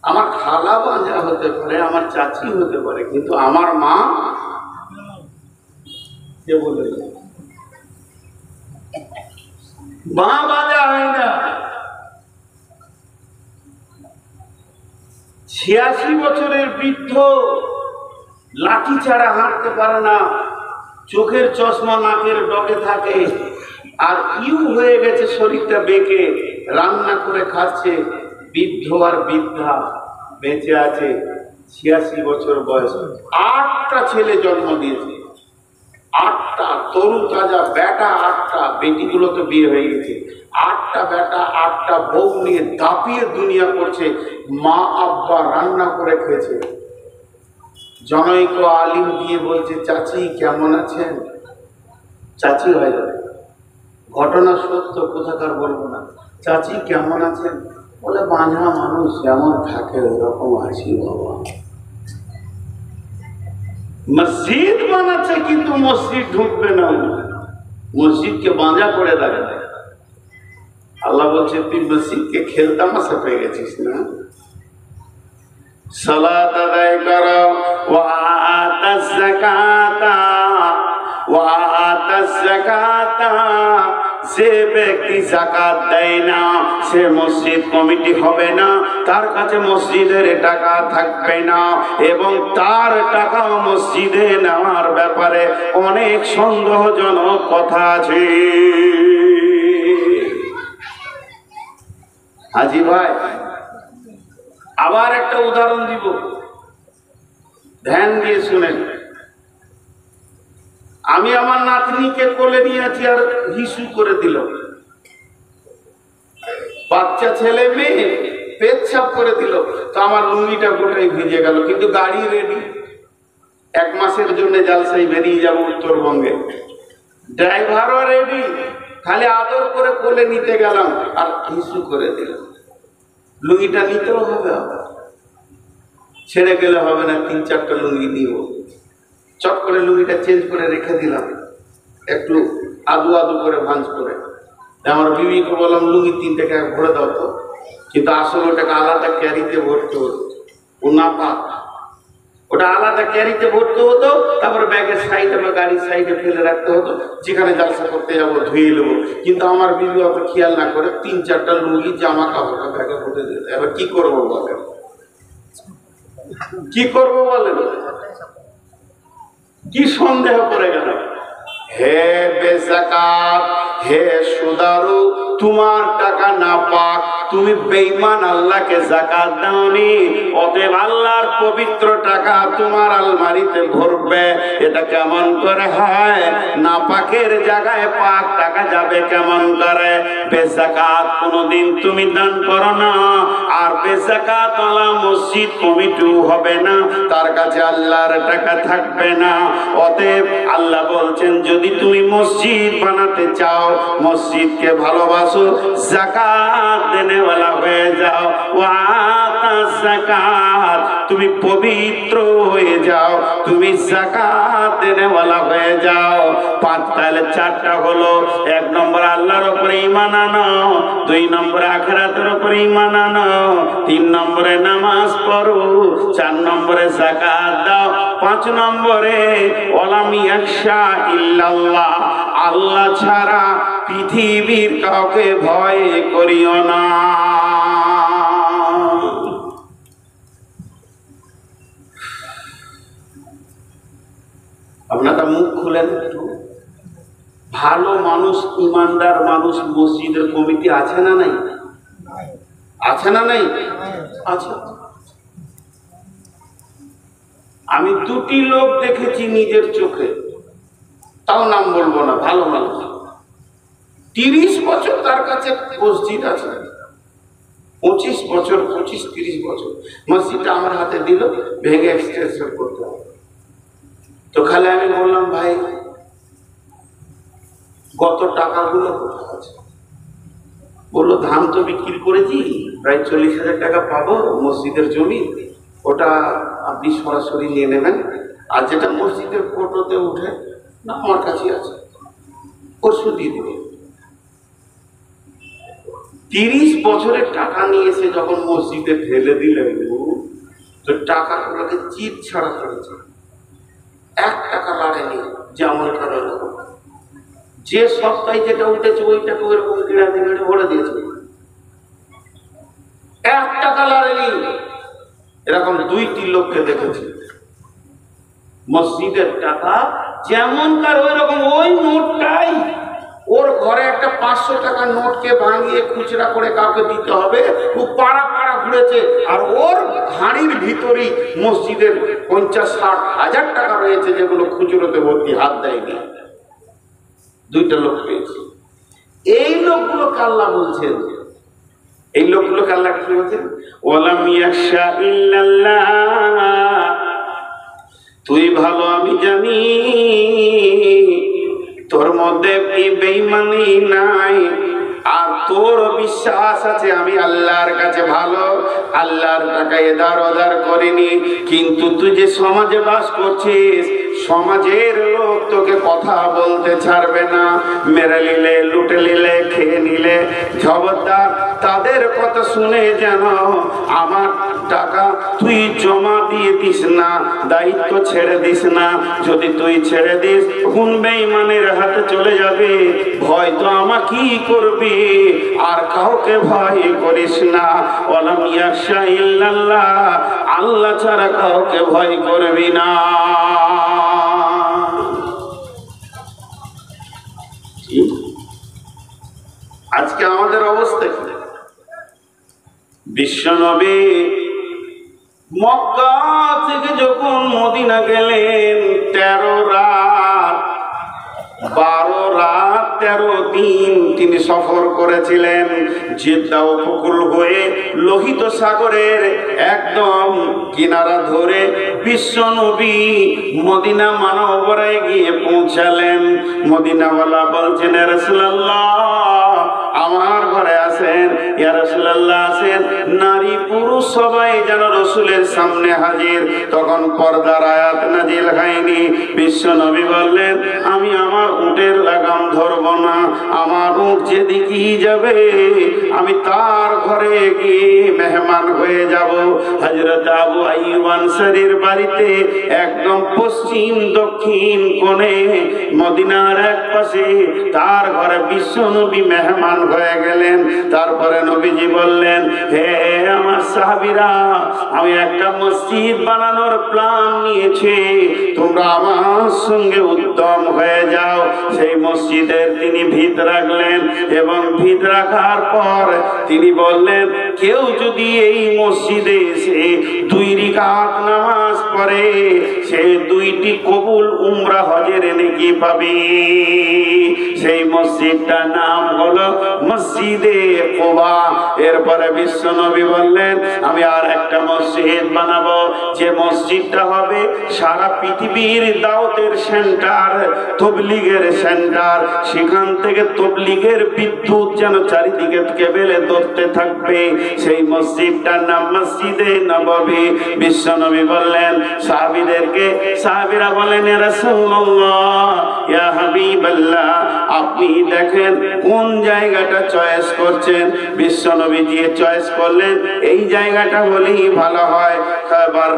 আমার খালা বাঁচা হতে পারে, আমার চাচি হতে পারে, কিন্তু আমার মা কে বলে? মা বাঁচা হয় না। 86 বছরের বৃদ্ধ লাঠি ছাড়া হাঁটতে পারে না, চোখের চশমা নাকের ডগে থাকে, আর ইউ হয়ে গেছে শরীরটা বেঁকে, রান্না করে খাচ্ছে। বৃদ্ধ আর বৃদ্ধা বেঁচে আছে, 86 বছর বয়স, 8টা ছেলে জন্ম দিয়েছে। 8টা তরু তাজা বেটা, 8টা বেটিগুলো তো বিয়ে হয়ে গেছে। 8টা বেটা 8টা বউ নিয়ে দাপিয়ে দুনিয়া করছে। মা আব্বা রান্না করে খেয়েছে। জনৈক আলিম দিয়ে বলছে, চাচি কেমন আছেন? চাচি হয়ে যাবে, ঘটনা সত্য, কোথাকার বলবো না। চাচি কেমন আছেন? বলে, বাঁধা মানুষ যেমন থাকে ওরকম আছি বাবা। মসজিদ বানাচ্ছে কিন্তু মসজিদ ঢুকবে না, মসজিদকে বাঁধা করে দাঁড়াবে। আল্লাহ বলছে, তুই মসজিদকে খেলতামাশা পেয়ে গেছিস না? সালাত আদায় করো, ওয়া আতাজ যাকাতা, ওয়া আতাজ যাকাতা। যে ব্যক্তি যাকাত দেয় না সে মসজিদ কমিটি হবে না, তার কাছে মসজিদের টাকা থাকবে না, এবং তার টাকা মসজিদে নেওয়ার ব্যাপারে অনেক সন্দেহজনক কথা আছে। হাজি ভাই, আবার একটা উদাহরণ দিব, ধ্যান দিয়ে শুনেন। আমি আমার নাতনিকে কোলে নিয়েছি আর হিসু করে দিল। বাচ্চা ছেলে মেয়ে পেচ্ছাপ করে দিল, তো আমার লুঙ্গিটা গোটাই ভিজে গেল। কিন্তু গাড়ি রেডি, 1 মাসের জন্য জালসাই বেরিয়ে যাব উত্তরবঙ্গে। ড্রাইভারও রেডি, খালি আদর করে কোলে নিতে গেলাম আর হিসু করে দিলাম। লুঙ্গিটা নিতেও হবে, আবার ছেড়ে গেলে হবে না, 3-4টা লুঙ্গি নিব। চট করে লুঙ্গিটা চেঞ্জ করে রেখে দিলাম, একটু আদু আদু করে ভাঁজ করে। আমার বিবিকে বললাম, লুঙ্গি 3 টাকা ভরে দাও তো, কিন্তু আসলে ওটাকে আলাদা ক্যারিতে ভরতে হতো। ও না পাক, ওটা আলাদা ক্যারিতে ভরতে হতো, তারপর ব্যাগের সাইডে বা গাড়ির সাইডে ফেলে রাখতে হতো, যেখানে জালসা করতে যাবো ধুয়ে নেবো। কিন্তু আমার বিবি অত খেয়াল না করে 3-4টা লুঙ্গি জামা কাপড়টা ব্যাগে ভরে দিল। এবার কি করবো বলেন, কি করবো বলেন? কি সন্দেহ করে গেল? হে বেযাকাত, হে সুদারু, তোমার টাকা না পাক, তুমি বেঈমান, আল্লাহকে যাকাত দাওনি, অতএব আল্লাহর পবিত্র টাকা তোমার আলমারিতে ভরবে। এটা কেমন করে হয়? না পাকের জায়গায় পাক টাকা যাবে কেমন করে? বেযাকাত কোনোদিন তুমি দান করো না, আর বেযাকাত ওয়ালা মসজিদ কমিটিও হবে না, তার কাছে আল্লাহর টাকা থাকবে না। অতএব আল্লাহ বলছেন, যদি তুমি মসজিদ বানাতে চাও, মসজিদকে ভালোবাসো, যাকাত দেনেওয়ালা হয়ে যাও, ওয়াতা যাকাত, তুমি পবিত্র হয়ে যাও, তুমি যাকাত দেনেওয়ালা হয়ে যাও। তাহলে চারটা হলো: 1 নম্বর আল্লাহর উপরে ঈমান আনো, 2 নম্বরে আখিরাতের উপরে ঈমান আনো, 3 নম্বরে নামাজ পড়ো, 4 নম্বরে যাকাত দাও, 5 নম্বরে ওয়ালাম ইয়াখশা ইল্লাল্লাহ, আল্লাহ ছাড়া পৃথিবীর কাউকে ভয় করিও না। আপনারা মুখ খুলেন একটু। ভালো মানুষ, ইমানদার মানুষ মসজিদের কমিটি আছে না নাই? আছে না নাই? আছে। আমি 2টি লোক দেখেছি নিজের চোখে, তাও নাম বলবো না, ভালো মানুষ। 30 বছর তার কাছে মসজিদ আছে, 25 বছর, 25-30 বছর মসজিদটা আমার হাতে দিল, ভেঙে এক্সটেনশন করতে হবে। তো খালি আমি বললাম, ভাই গত টাকাগুলো কোথায় আছে? বললো, ধান তো বিক্রি করেছি, প্রায় 40,000 টাকা পাবো মসজিদের জমি, ওটা আপনি সরাসরি নিয়ে নেবেন, আর যেটা মসজিদের ফটোতে উঠে না আমার কাছে আছে, পরশু দিয়ে দেবে। 30 বছরের টাকা নিয়ে এসে যখন মসজিদে ঢেলে দিলেন, তো টাকাগুলোকে চিট ছাড়া করেছে, 1 টাকা লাড়েনি। যেমন কারণ যে সপ্তাহে যেটা উঠেছে ওইটাকে ওইরকম কিনা দিনে ভরে দিয়েছে, 1 টাকা লাড়েনি। এরকম 2টি লোককে দেখেছি, মসজিদের টাকা যেমন কার ওই রকম, ওই নোটটাই ওর ঘরে একটা 500 টাকার নোটকে ভাঙিয়ে খুচরা করে কাউকে দিতে হবে, ও পাড়া পাড়া ঘুরেছে, আর ওর হাড়ির ভিতরেই মসজিদের 50-60 হাজার টাকা রয়েছে, যেগুলো খুচরোতে ভর্তি, হাত দেয়নি। 2টা লোক পেয়েছে। এই লোকগুলোকে আল্লাহ বলছেন, এই লোকগুলোকে আল্লাহ কি বলছেন? ওয়ালাম ইয়াখশা ইল্লাল্লাহ, তুই ভালো আমি জানি তোর মধ্যে বেঈমানি নাই, আর তোর বিশ্বাস আছে আমি আল্লাহর কাছে ভালো, আল্লাহর টাকা এদার ওদার করিনি। কিন্তু তুই যে সমাজে বাস করছিস, সমাজের লোক তোকে কথা বলতে ছাড়বে না, মেরে নিলে, লুটে নিলে, খেয়ে নিলে, খবরদার তাদের কথা শুনে যেন আমার টাকা তুই জমা দিয়ে দিস না, দায়িত্ব ছেড়ে দিস না। যদি তুই ছেড়ে দিস, কোন বেঈমানের হাতে চলে যাবে, ভয় তো আমাকেই করবি, আর কাউকে ভয় করিস না। ওয়ালাম ইয়াখশা ইল্লাল্লাহ, আল্লাহ ছাড়া কাউকে ভয় করবি না। আজকে আমাদের অবস্থা কি? বিশ্বনবী মক্কা থেকে যখন মদিনা গেলেন, 13 রাত 12 রাত 13 দিন তিনি সফর করেছিলেন। জেদ্দা উপকূল হয়ে লোহিত সাগরের একদম কিনারা ধরে বিশ্বনবী মদিনা মানবরায় গিয়ে পৌঁছালেন। মদিনাওয়ালা বলছেন, ইয়া রাসূলুল্লাহ আমার ঘরে আসেন, ইয়া রাসূলুল্লাহ আসেন। নারী পুরুষ সবাই যেন রসুলের সামনে হাজির। তখন পর্দার আয়াত নাজিল হয়নি। বিশ্বনবী বললেন, আমি আমার উটের লাগাম ধরব না, আমার উট যেদিকেই যাবে আমি তার ঘরে গিয়ে মেহমান হয়ে যাব। হযরত আবু আইয়ুব আনসারীর বাড়িতে একদম পশ্চিম দক্ষিণ কোণে মদিনার এক পাশে তার ঘরে বিশ্বনবী মেহমান হয়ে গেলেন। তারপরে নবীজি বললেন, হে আমার সাহাবীরা, আমি একটা মসজিদ বানানোর প্ল্যান নিয়েছি, তোমরা আমার সঙ্গে উদ্যম হয়ে যাও। সেই মসজিদের তিনি ভিত রাখলেন এবং ভিত রাখার পর তিনি বললেন, কেউ যদি এই মসজিদে এসে 2 রাকাত নামাজ পড়ে সে 2টি কবুল উমরা হজের নেকি পাবে। সেই মসজিদটার নাম হলো মসজিদে কুবা। এরপরে বিশ্বনবী বললেন, আমি আর একটা মসজিদ বানাবো, যে মসজিদটা হবে সারা পৃথিবীর দাওয়াতের সেন্টার, তবলিগের সেন্টার। সেখান থেকে তবলিগের বিদ্যুৎ যেন চারিদিকে কেবেলে ধরতে থাকবে। সেই মসজিদটার নাম মসজিদে নববী। বিশ্বনবী বললেন সাহাবীদেরকে, সাহাবীরা বলেন, ইয়া রাসূলুল্লাহ, ইয়া হাবিবাল্লাহ, আপনি দেখেন কোন জায়গাটা চয়েস করছেন। বিশ্বনবী যে চয়েস করলেন এই জায়গাটা হলেই ভালো হয়। এবার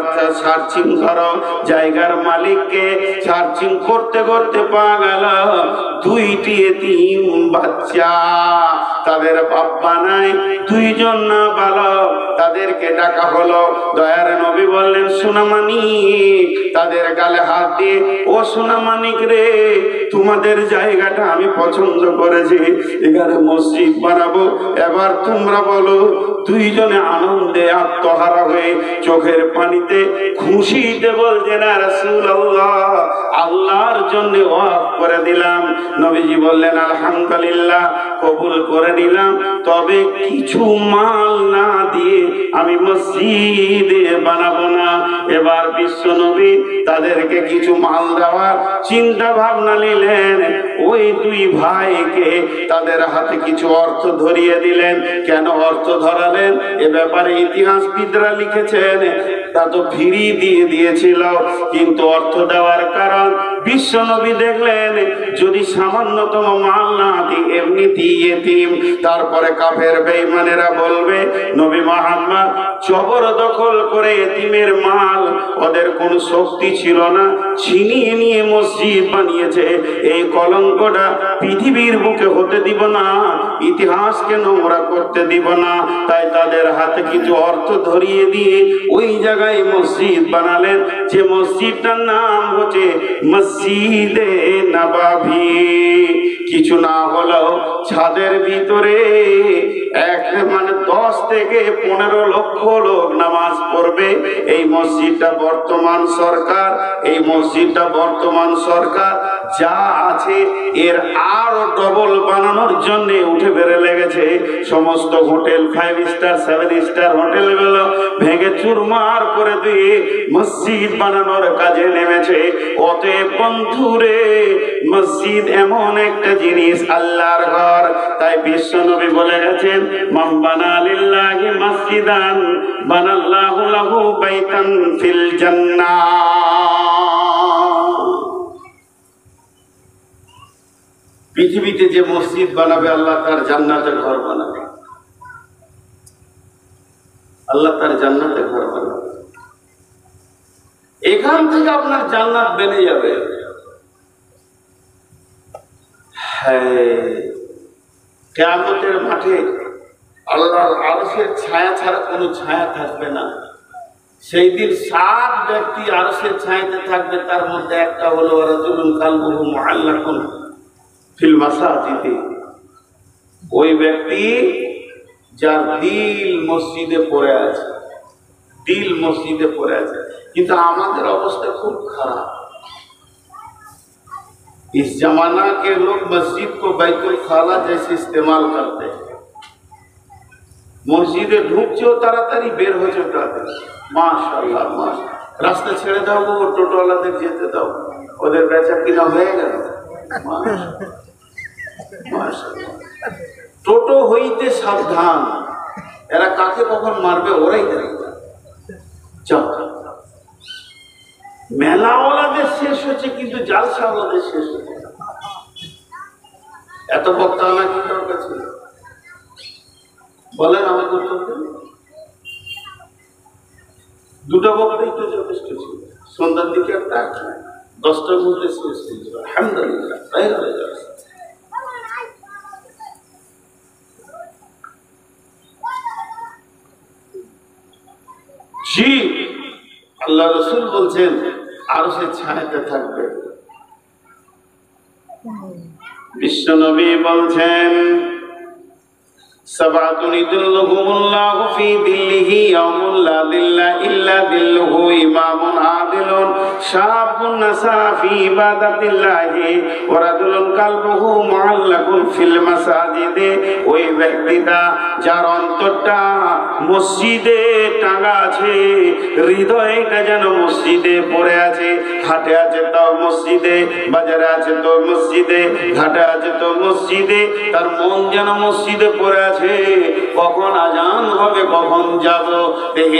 সার্চিং করো, জায়গার মালিককে সার্চিং করতে করতে পাওয়া গেল 2টি এতিম বাচ্চা, তাদের বাবা নাই, 2 জন না বালক। তাদেরকে ডাকা হলো। দয়ার নবী বললেন, সোনামানিক, তাদের গালে হাত দিয়ে, ও সোনামানিক রে, তোমাদের জায়গাটা আমি পছন্দ করেছি, এখানে মসজিদ বানাবো। এবার তোমরা বলো। 2 জনে আনন্দে আত্মহারা হয়ে চোখের পানিতে খুশিতে বলছেন, ইয়া রাসূলুল্লাহ, আল্লাহর জন্য ওয়াকফ করে দিলাম। নবীজি বললেন, আলহামদুলিল্লাহ, কবুল করে নিলাম, তবে কিছু মাল না দিয়ে আমি মসজিদ বানাবো না। এবার বিশ্বনবী তাদেরকে কিছু মাল দেওয়ার চিন্তা ভাবনা নিলেন। ওই 2 ভাইকে তাদের হাতে কিছু অর্থ ধরিয়ে দিলেন। কেন অর্থ ধরালেন এ ব্যাপারে ইতিহাসবিদরা লিখেছেন, তা তো ফ্রি দিয়ে দিয়েছিল, কিন্তু অর্থ দেওয়ার কারণ বিশ্বনবী দেখলেন যদি সামান্যতম মাল না দিই, এমনিতেই এতিম, তারপরে কাফের বেঈমানেরা বলবে নবী মুহাম্মদ জবরদখল করে এতিমের মাল, ওদের কোনো শক্তি ছিল না, ছিনিয়ে নিয়ে মসজিদ বানিয়েছে। এই কলঙ্কটা পৃথিবীর বুকে হতে দিব না, ইতিহাসকে নোংরা করতে দিব না। তাই তাদের হাতে কিছু অর্থ ধরিয়ে দিয়ে ওই জায়গায় মসজিদ বানালেন, যে মসজিদটার নাম হচ্ছে মসজিদে নববী। কিছু না হলেও ছাদের ভিতরে 10 থেকে 15 লক্ষ লোক নামাজ পড়বে। এই মসজিদটা বর্তমান সরকার যা আছে এর আরো ডবল বানানোর জন্য উঠে বেড়ে লেগেছে। সমস্ত হোটেল, 5 স্টার 7 স্টার হোটেলগুলো ভেঙে চুরমার করে দিয়ে মসজিদ বানানোর কাজে নেমেছে। অতএব বন্ধুরে, মসজিদ এমন একটা জিনিস, আল্লাহর ঘর। তাই বিশ্বনবী বলে গেছেন, মান বানা লিল্লাহি মসজিদান বানাল্লাহু লাহু বাইতান ফিল জান্নাহ। পৃথিবীতে যে মসজিদ বানাবে আল্লাহ তার জান্নাতের ঘর বানাবে, আল্লাহ তার জান্নাতের ঘর বানাবে। এখান থেকে আপনার জান্নাত বেড়ে যাবে। কিয়ামতের মাঠে আল্লাহর আরশের ছায়া ছাড়া কোনো ছায়া থাকবে না। সেই দিন 7 ব্যক্তি আরশের ছায়াতে থাকবে, তার মধ্যে একটা হলো রাজুলুন কালবুহু মুআল্লাকুন ফিল মাসাজিদে। ওই ব্যক্তি যার দিল মসজিদে পড়ে আছে, কিন্তু আমাদের অবস্থা খুব খারাপ। इस जमाना के लोग मस्जिद को बैतुल खाला जैसे इस्तेमाल करते हैं। মসজিদে ঢুকছেও তাড়াতাড়ি, বের হচ্ছে তাড়াতাড়ি। মাশাআল্লাহ, রাস্তা ছেড়ে দাও, ও টোটোওয়ালাদের যেতে দাও, ওদের বেচা কিনা হয়ে গেল। মাশাআল্লাহ, টোটো হইতে সাবধান, এরা কাকে কখন মারবে ওরাই জানে। মেলাওয়ালাদের শেষ হচ্ছে, কিন্তু জালসাওয়ালাদের শেষ হচ্ছে। এত বক্তা না কি দরকার ছিল? বলেন আমাকে উত্তর দিন। 2টা বক্তাই তো যথেষ্ট ছিল। সন্ধ্যার দিকে একটা, 10টার মধ্যে শেষ হয়েছিল। আলহামদুলিল্লাহ, তাই হয়ে যাচ্ছে। জি, আল্লাহ রাসূল বলছেন আরশের ছায়াতে থাকবে। বিশ্বনবী বলছেন সাবাতুন ইযিল্লুহুমুল্লাহু ফি দিল্লিহি ইয়াউমুল লা দিল্লা ইল্লা দিল্লুহু ইমামুন আদিলুন শাবুন নাসা ফি ইবাদাতিল্লাহি ওয়া রাজুলুন কালবুহু মুআল্লাকুন ফিল মাসাজিদে। ওই ব্যক্তিটা যার অন্তরটা মসজিদে টাঙা আছে, হৃদয়টা যেন মসজিদে পড়ে আছে, হাটে আছে তো মসজিদে, বাজারে আছে তো মসজিদে, ঘাটে আছে তো মসজিদে, তার মন যেন মসজিদে পড়ে আছে। কখন আজান হবে, কখন যাব,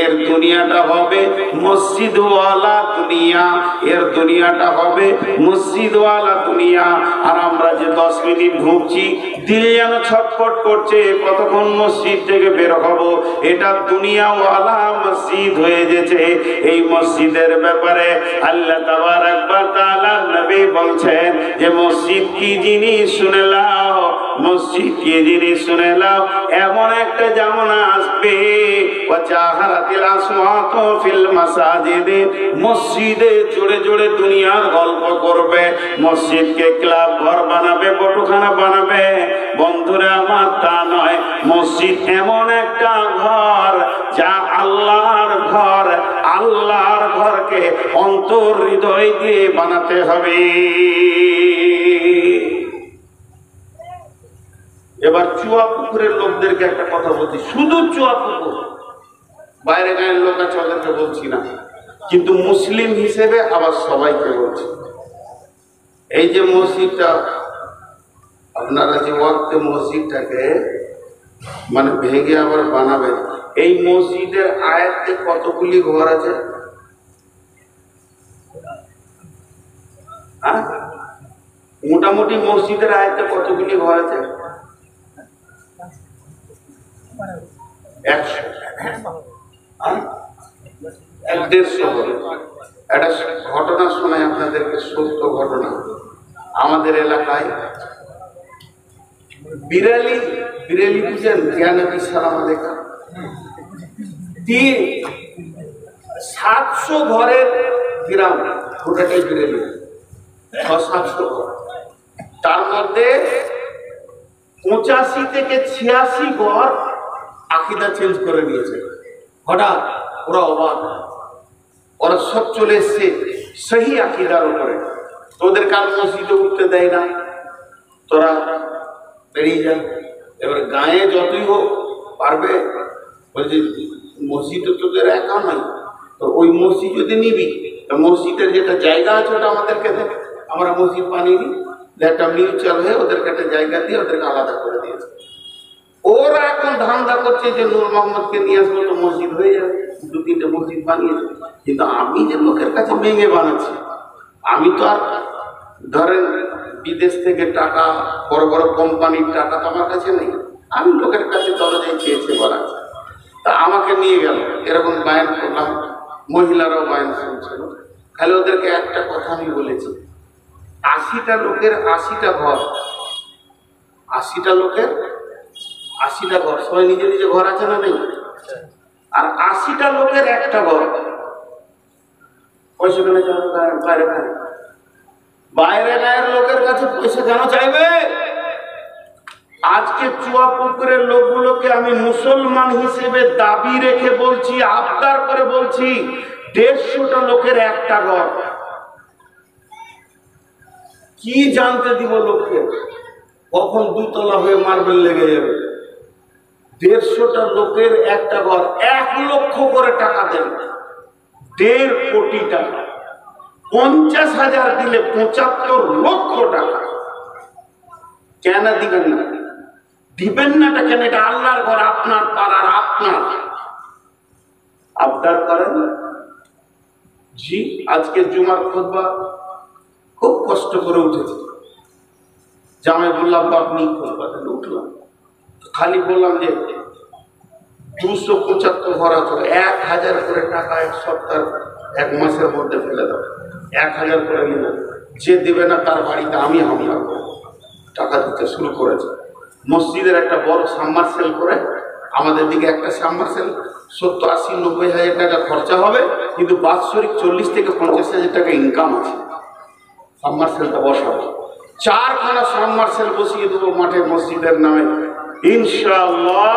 এর দুনিয়াটা হবে মসজিদওয়ালা দুনিয়া, এর দুনিয়াটা হবে মসজিদওয়ালা দুনিয়া। আর আমরা যে 10 মিনিট ঘুমছি, দিল যেন ছটফট করছে কতক্ষণ মসজিদ থেকে বের হব। এটা দুনিয়াওয়ালা মসজিদ হয়ে গেছে। এই মসজিদের ব্যাপারে আল্লাহ তাবারাক ওয়া তাআলা নবী বলছেন যে মসজিদ কি জিনিস শুনে নাও, মসজিদ কি জিনিস শুনে নাও। এমন একটা জামানা আসবে ওয়াজাহারাতিল আসওয়াতু ফিল মাসাজিদে, মসজিদে জোরে জোরে দুনিয়ার গল্প করবে, মসজিদকে ক্লাব ঘর বানাবে, বটখানা বানাবে। বন্ধুরা আমার, তা নয়, মসজিদ এমন একটা ঘর যা আল্লাহর ঘর। আল্লাহর ঘরকে অন্তর হৃদয় দিয়ে বানাতে হবে। এবার চুয়া পুকুরের লোকদেরকে একটা কথা বলছি, শুধু চুয়া পুকুর, বাইরে গায়ের লোক আছে ওদেরকে বলছি না, কিন্তু মুসলিম হিসেবে আবার সবাইকে বলছি। এই যে মসজিদটা আপনারা যে ওয়াক্তে মসজিদটাকে মানে ভেঙে আবার বানাবেন, এই মসজিদের আয়াতে কতগুলি ঘর আছে? মোটামুটি মসজিদের আয়াতে কতগুলি ঘর আছে? 100-150 একটা ঘটনা শোনায় আপনাদেরকে, সত্য ঘটনা। আমাদের এলাকায় বিরালি বুঝেন, জ্ঞানবী সালাম আলাইকুম, 700 ঘরের গ্রাম, গোটাটাই বিরালি, 600-700 ঘর। তার মধ্যে 85 থেকে 86 ঘর আকিদা চেঞ্জ করে নিয়েছে। হঠাৎ ওরা অবাক, ওরা সব চলে এসছে সহি আকিদার উপরে। তোদের কার মসজিদে উঠতে দেয় না, তোরা বেরিয়ে যায়। এবার গায়ে যতই হোক পারবে, বলছে মসজিদ তোদের একা নয়, তো ওই মসজিদ যদি নিবি, মসজিদের যেটা জায়গা আছে ওটা আমাদেরকে দেবে। আমরা মসজিদ বানিয়ে নিই, একটা মিউচুয়াল হয়ে ওদেরকে একটা জায়গা দিয়ে ওদেরকে আলাদা করে দিয়েছে। ওরা এখন ধান্দা করছে যে নূর মোহাম্মদকে নিয়ে আসবো তো মসজিদ হয়ে যাবে, 2-3টে মসজিদ বানিয়েছে। কিন্তু আমি যে লোকের কাছে ভেঙে বানাচ্ছি, আমি তো আর ধরেন বিদেশ থেকে টাকা, বড় বড় কোম্পানির টাকা তো আমার কাছে নেই, আমি লোকের কাছে দরজায় চেয়েছে বানাচ্ছি। তা আমাকে নিয়ে গেল, এরকম বায়ান করলাম, মহিলারাও বায়ান শুনছিল। খালি ওদেরকে একটা কথা আমি বলেছি, 80টা লোকের 80টা ঘর, 80টা লোকের 80টা ঘর, সবাই নিজে নিজে ঘর আছে না নেই? আর 80টা লোকের একটা ঘর, পয়সা কেন চাইবে? বাইরে গায়ের লোকের কাছে পয়সা কেন চাইবে? আজকে চুয়া পুকুরের লোকগুলোকে আমি মুসলমান হিসেবে দাবি রেখে বলছি, আবদার করে বলছি, 150টা লোকের একটা ঘর। কি জানতে দিব লোককে, কখন 2 তলা হয়ে মার্বেল লেগে যাবে? 150টা লোকের একটা ঘর, 1 লক্ষ করে টাকা দেবে, 1.5 কোটি টাকা, 50,000 দিলে 75 লক্ষ টাকা। কেন দিবেন না? দিবেন নাটা কেন? এটা আল্লাহর ঘর, আপনার পাড়ার, আপনার। আবদার করেন। জি, আজকে জুমার খুতবা খুব কষ্ট করে উঠেছি। জামাই বললাম আপনি খুতবা দেন, উঠলাম, খালি বললাম যে 275 ঘর আছে, 1000 করে টাকা 1 সপ্তাহ 1 মাসের মধ্যে ফেলে দাও, 1000 করে নিলাম। যে দেবে না তার বাড়িতে আমি হামলা করব। টাকা দিতে শুরু করেছে। মসজিদের একটা বড় সাবমার্সেল করে, আমাদের দিকে একটা সাবমার্সেল 70-80-90 হাজার টাকা খরচা হবে, কিন্তু বাৎসরিক 40 থেকে 50 হাজার টাকা ইনকাম আছে। সাবমার্সেলটা বসাবো, 4খানা সাবমার্সেল বসিয়ে দেবো মাঠে মসজিদের নামে, ইনশাআল্লাহ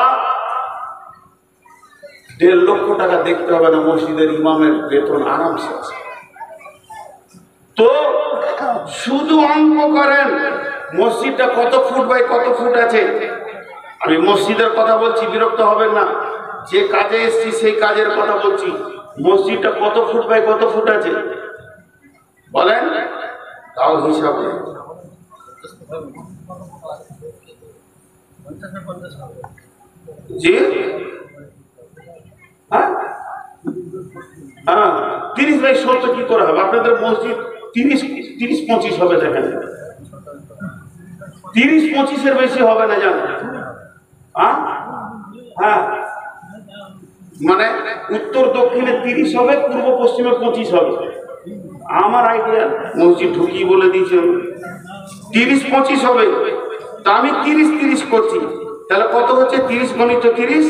1.5 লক্ষ টাকা দেখতে হবে না, মসজিদের ইমামের বেতন আরামসে আছে। তো শুধু অঙ্ক করেন, মসজিদটা কত ফুট বাই কত ফুট আছে। আমি মসজিদের কথা বলছি, বিরক্ত হবেন না, যে কাজে এসছি সেই কাজের কথা বলছি। মসজিদটা কত ফুট বাই কত ফুট আছে বলেন, তাও হিসাব নেই। জি হ্যাঁ, 30 বাই 70 কি করে হবে? আপনাদের মসজিদ 30-25 হবে, দেখেন 30-25-এর বেশি হবে না জানেন? হ্যাঁ, মানে উত্তর দক্ষিণে 30 হবে, পূর্ব পশ্চিমে 25 হবে। আমার আইডিয়া, মসজিদ ঢুকি বলে দিয়েছি, 30-25 হবে। তা আমি 30-30 করছি, তাহলে কত হচ্ছে? 30 গণিত 30,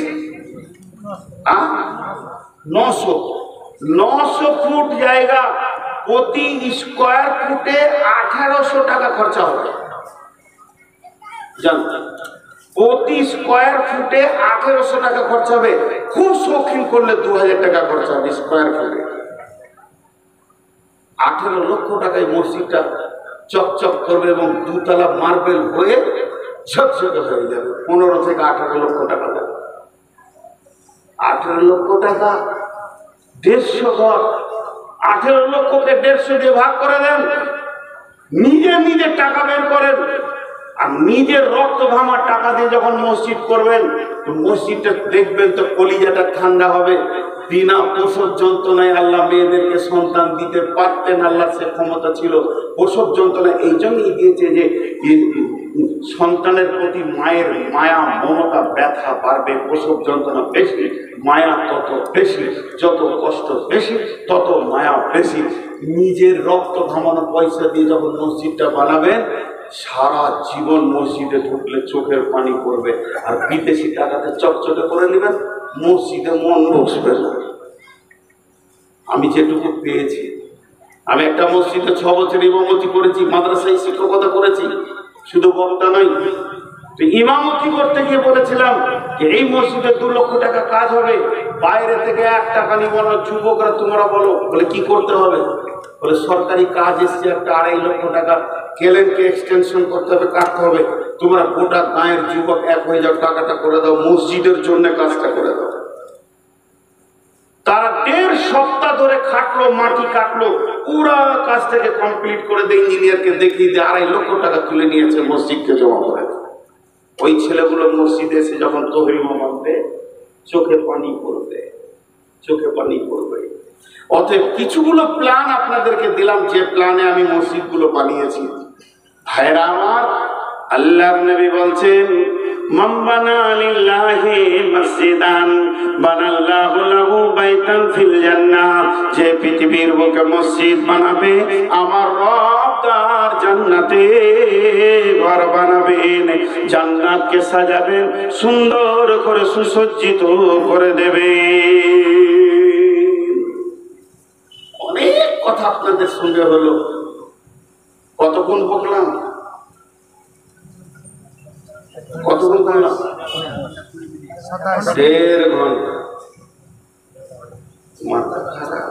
900 ফুট জায়গা, প্রতি স্কোয়ার ফুটে 1800 টাকা খরচা হবে। জানেন, প্রতি স্কোয়ার ফুটে 1800 টাকা খরচা হবে। খুব শৌখিন করলে 2000 টাকা খরচা হবে স্কোয়ার ফুটে। 18 লক্ষ টাকায় মসজিদটা চকচক করবে এবং 2 তলা মার্বেল হয়ে ঝকঝকে হয়ে যাবে। 15 থেকে 18 লক্ষ টাকা লাগবে। 18 লক্ষ টাকা 150 ঘর, 18 লক্ষকে 150 দিয়ে ভাগ করে দেন। নিজে টাকা বের করেন, আর নিজের রক্ত ঘামার টাকা দিয়ে যখন মসজিদ করবেন, তো মসজিদটা দেখবেন তো কলিজাটা ঠান্ডা হবে। বিনা প্রসব যন্ত্রণায় আল্লাহ মেয়েদেরকে সন্তান দিতে পারতেন, আল্লাহ সে ক্ষমতা ছিল। প্রসব যন্ত্রণা এই জন্যই দিয়েছে যে সন্তানের প্রতি মায়ের মায়া মমতা ব্যথা বাড়বে। প্রসব যন্ত্রণা বেশি, মায়া তত বেশি, যত কষ্ট বেশি তত মায়া বেশি। নিজের রক্ত ঘামানো পয়সা দিয়ে যখন মসজিদটা বানাবেন, সারা জীবন মসজিদে ঢুকলে চোখের পানি পড়বে। আর বিদেশি টাকাতে চকচকে করে নেবেন, মসজিদে মন বসবে না। আমি যেটুকু পেয়েছি, আমি একটা মসজিদে 6 বছর ইমামতি করেছি, মাদ্রাসায় শিক্ষকতা করেছি, শুধু বক্তা নয়। তো ইমামতি করতে গিয়ে বলেছিলাম যে এই মসজিদে 2 লক্ষ টাকা কাজ হবে, বাইরে থেকে 1 টাকা নিব না। যুবকরা তোমরা বলো, বলে কি করতে হবে? বলে সরকারি কাজ এসছে, একটা 2.5 লক্ষ টাকা কেলেনকে এক্সটেনশন করতে হবে, কাটতে হবে। তোমরা গোটা গাঁয়ের যুবক এক হয়ে যাও, টাকাটা করে দাও, মসজিদের জন্য কাজটা করে দাও। তারা 1.5 সপ্তাহ ধরে খাটলো, মাটি কাটলো, পুরো কাজ থেকে কমপ্লিট করে দিয়ে ইঞ্জিনিয়ারকে দেখিয়ে দিয়ে 2.5 লক্ষ টাকা তুলে নিয়েছে, মসজিদকে জমা করে। ওই ছেলেগুলো মসজিদে এসে যখন তহরিমা মানবে, চোখে পানি পড়বে, চোখে পানি পড়বে। অতএব কিছুগুলো প্ল্যান আপনাদেরকে দিলাম, যে প্ল্যানে আমি মসজিদগুলো বানিয়েছি। ভাইরা আমার, আল্লাহর নবী বলছেন, মান বানা লিল্লাহি মসজিদান বানাল্লাহু লাহু বাইতান ফিল জান্নাহ। যে পৃথিবীর বুকে মসজিদ বানাবে, আমার রব তার জান্নাতে ঘর বানাবেন, জান্নাতকে সাজাবেন, সুন্দর করে সুসজ্জিত করে দেবেন। অনেক কথা আপনাদের সঙ্গে হলো, কতক্ষণ বকলাম? কতক্ষণ বললাম? 1.5 ঘন্টা। মাথা খারাপ,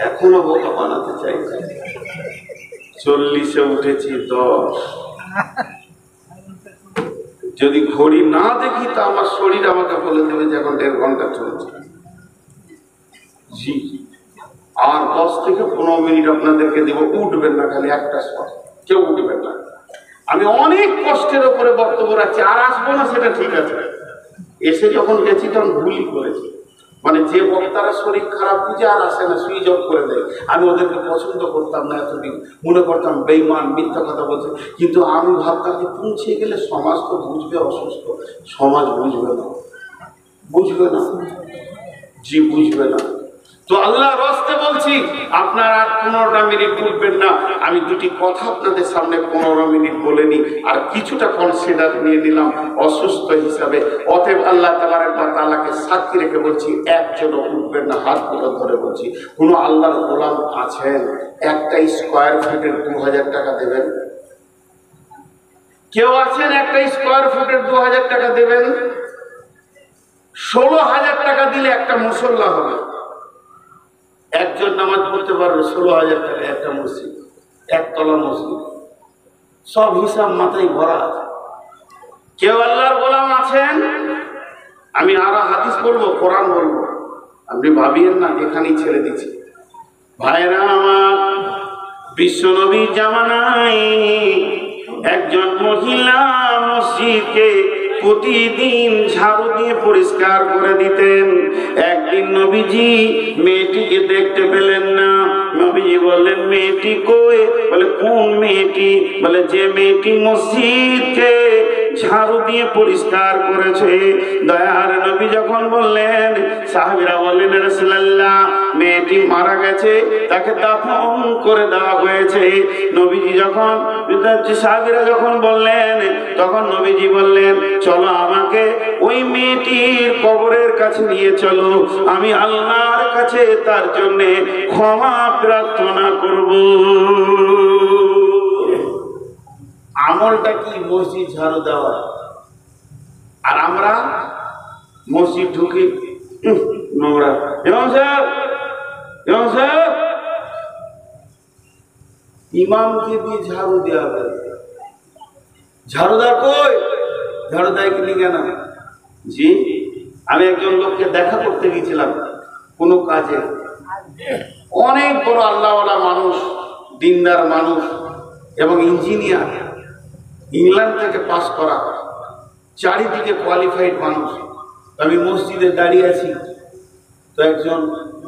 এখনো বোকা বানাতে চাইছে। 40-এ উঠেছি 10। যদি ঘড়ি না দেখি তো আমার শরীর আমাকে বলে দেবে যে এখন 1.5 ঘন্টা চলছে। আর 10 থেকে 15 মিনিট আপনাদেরকে দেবো। উঠবেন না, খালি একটা শট, কেউ উঠবেন না। আমি অনেক কষ্টের উপরে বক্তব্য রাখছি, আর আসবো না সেটা ঠিক আছে। এসে যখন গেছি তখন ভুলই করেছি, মানে যে বক্তারা শরীর খারাপ বুঝে আর আসে না, সুইচ অফ করে দেয়। আমি ওদেরকে পছন্দ করতাম না এতদিন, মনে করতাম বেঈমান, মিথ্যা কথা বলছে। কিন্তু আমি ভাবতাম যে পৌঁছে গেলে সমাজ তো বুঝবে, অসুস্থ সমাজ বুঝবে না, বুঝবে না, জি বুঝবে না। তো আল্লাহর রাস্তে বলছি, আপনারা আর 15টা মিনিট বলবেন না। আমি দুটি কথা আপনাদের সামনে 15 মিনিট বলে নিই, আর কিছুটা কনসিডার নিয়ে নিলাম অসুস্থ হিসাবে। অতএব আল্লাহ তাআলাকে সাক্ষী রেখে বলছি, একজনও উঠবেন না, হাতগুলো ধরে বলছি। কোনো আল্লাহর গোলাম আছেন একটা স্কোয়ার ফিটের 2000 টাকা দেবেন? কেউ আছেন একটা স্কোয়ার ফুটের 2000 টাকা দেবেন? 16,000 টাকা দিলে একটা মুসল্লা হবে, একজন নামাজ পড়তে পারবে। 16,000 টাকা একটা মসজিদ, একতলা মসজিদ, সব হিসাব মাথায় ভরা আছে। কেউ আল্লাহর গোলাম আছেন, আমি আরো হাদিস বলবো, কোরআন বলবো, আপনি ভাবিয়েন না এখানেই ছেড়ে দিচ্ছি। ভাইরা আমার, বিশ্বনবীর জামানায় একজন মহিলা মসজিদকে প্রতিদিন ঝাড়ু দিয়ে পরিষ্কার করে দিতেন। একদিন নবীজি মেয়েটিকে দেখতে পেলেন না। নবীজি বললেন, মেয়েটি কই? বলে, কোন মেয়েটি? বলে, যে মেয়েটি মসজিদকে ঝাড়ু দিয়ে পরিষ্কার করেছে। দয়ার নবী যখন বললেন, সাহাবীরা বললেন, রাসূলুল্লাহ, মেয়েটি মারা গেছে, তাকে দাফন করে দেওয়া হয়েছে। নবীজি যখন সাহাবীরা যখন বললেন, তখন নবীজি বললেন, চলো আমাকে ওই মেয়েটির কবরের কাছে নিয়ে চলো, আমি আল্লাহর কাছে তার জন্য ক্ষমা প্রার্থনা করব। আমলটা কি? মসজিদ ঝাড়ু দেওয়া। আর আমরা মসজিদ ঢুকি নোংরা। ইমাম সাহেব, ইমাম সাহেব, ইমামকে দিয়ে ঝাড়ু দেওয়া হবে। ঝাড়ুদার কই? ঝাড়ু দেয় কি কেন? জি, আমি একজন লোককে দেখা করতে গিয়েছিলাম কোনো কাজে, অনেক বড় আল্লাহওয়ালা মানুষ, দিনদার মানুষ এবং ইঞ্জিনিয়ার, ইংল্যান্ড থেকে পাস করা, চারিদিকে কোয়ালিফাইড মানুষ। আমি মসজিদে দাঁড়িয়ে আছি, তো একজন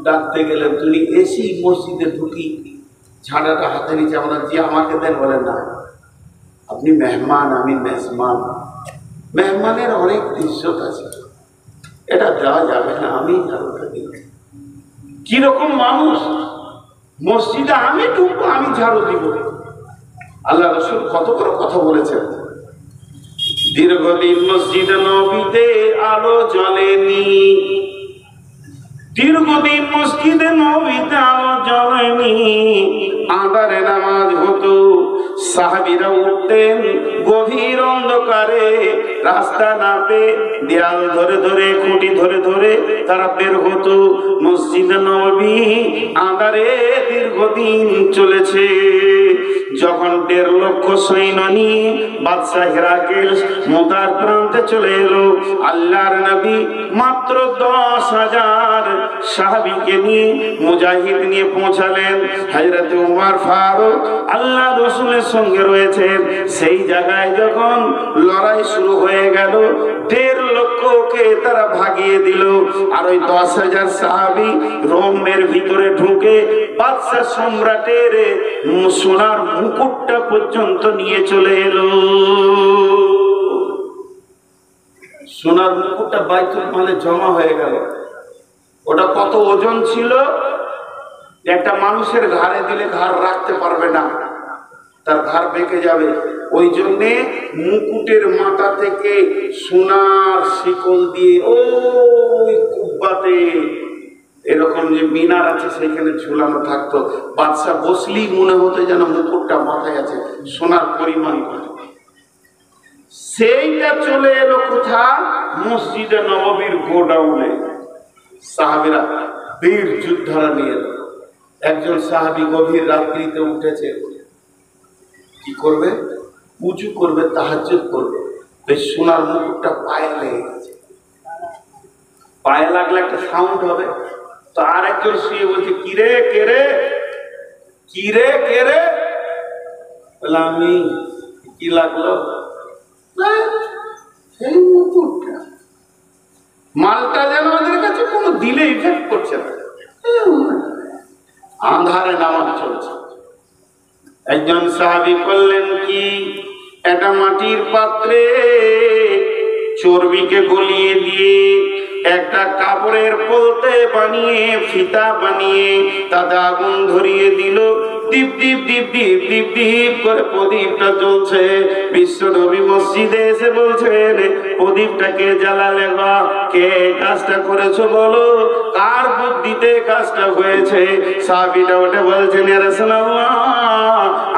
ডাকতে গেলেন, তুমি এসি মসজিদে ঢুকি, ঝাঁটাটা হাতে নিচে, আমরা যে আমাকে দেন। বলেন না, আপনি মেহমান, আমি মেহমান, মেহমানের অনেক ইজ্জত আছে, এটা দেওয়া যাবে না, আমি ঝাড়ুটা দিই। কিরকম মানুষ? মসজিদে আমি ঢুকবো, আমি ঝাড়ু দিব। আল্লাহ রাসূল কত বড় কথা বলেছেন। দীর্ঘদিন মসজিদ নবীতে আলো জ্বলেনি, দীর্ঘদিন মসজিদে নবীতে আলো জ্বলেনি, আঁধারে নামাজ হতো, সাহাবীরা উঠতেন গভীর অন্ধকারে, রাস্তা না পেয়ে দেয়াল ধরে ধরে, খুঁটি ধরে ধরে তারা বের হতো। মসজিদ নববী আঁধারে দীর্ঘদিন চলেছে। যখন 1.5 লক্ষ সৈন্য নিয়ে বাদশাহ হেরাকেল মুতার প্রান্তে চলে এলো, আল্লাহর নবী মাত্র 10,000 সাহাবীকে নিয়ে, মুজাহিদ নিয়ে পৌঁছালেন। হযরত উমর ফারুক আল্লাহ রাসূলের সঙ্গে রয়েছেন। সেই জায়গায় যখন লড়াই শুরু হয়ে গেল, 1.5 লক্ষকে তারা ভাগিয়ে দিল। আর ওই 10,000 সাহাবী রোমের ভিতরে ঢুকে বাদশাহ সম্রাটের সোনার মুকুটটা পর্যন্ত নিয়ে চলে এলো। সোনার মুকুটটা বাইতুল মালে জমা হয়ে গেল। ওটা কত ওজন ছিল? একটা মানুষের ঘাড়ে দিলে ঘাড় রাখতে পারবে না, তার ঘাড় বেঁকে যাবে। ওই জন্যে মুকুটের মাথা থেকে সোনার শিকল দিয়ে ওই কুব্বাতে এরকম যে মিনার আছে সেখানে ঝুলানো থাকতো। বাদশা বসলেই মনে হতো যেন মুকুটটা মাথায় আছে, সোনার পরিমাণ। সেইটা চলে এলো কোথা? মসজিদে নববীর গোডাউনে। সাহাবীরা বীর যোদ্ধারা নিয়ে এলো। একজন সাহাবী গভীর রাত্রিতে উঠেছে, কি করবে? উজু করবে, তাহাজ্জুদ করবে। এই সোনার মুকুটটা পায়ে লেগে গেছে। পায়ে লাগলে একটা সাউন্ড হবে। তো আর একজন শুয়ে বলছে, কিরে কেরে, কিরে কেরে? বলে, আমি। কি লাগলো? সেই মুকুটটা। মালটা যেন আমাদের কাছে কোনো দিলে ইফেক্ট করছে না। আন্ধারে নামাজ চলছে। একজন সাহাবী করলেন কি, একটা মাটির পাত্রে চর্বিকে গলিয়ে দিয়ে একটা কাপড়ের পোলতে বানিয়ে, ফিতা বানিয়ে তাতে আগুন ধরিয়ে দিল। দীপ দীপ দীপ দীপ দীপ দীপ করে প্রদীপটা জ্বলছে। বিশ্ব নবী মসজিদে এসে বলছেন, প্রদীপটাকে জ্বালালে বা কে কাজটা করেছো বলো, কার বুদ্ধিতে কাজটা হয়েছে? সাহাবীরা ওটা বলছেন, ইয়া রাসূলুল্লাহ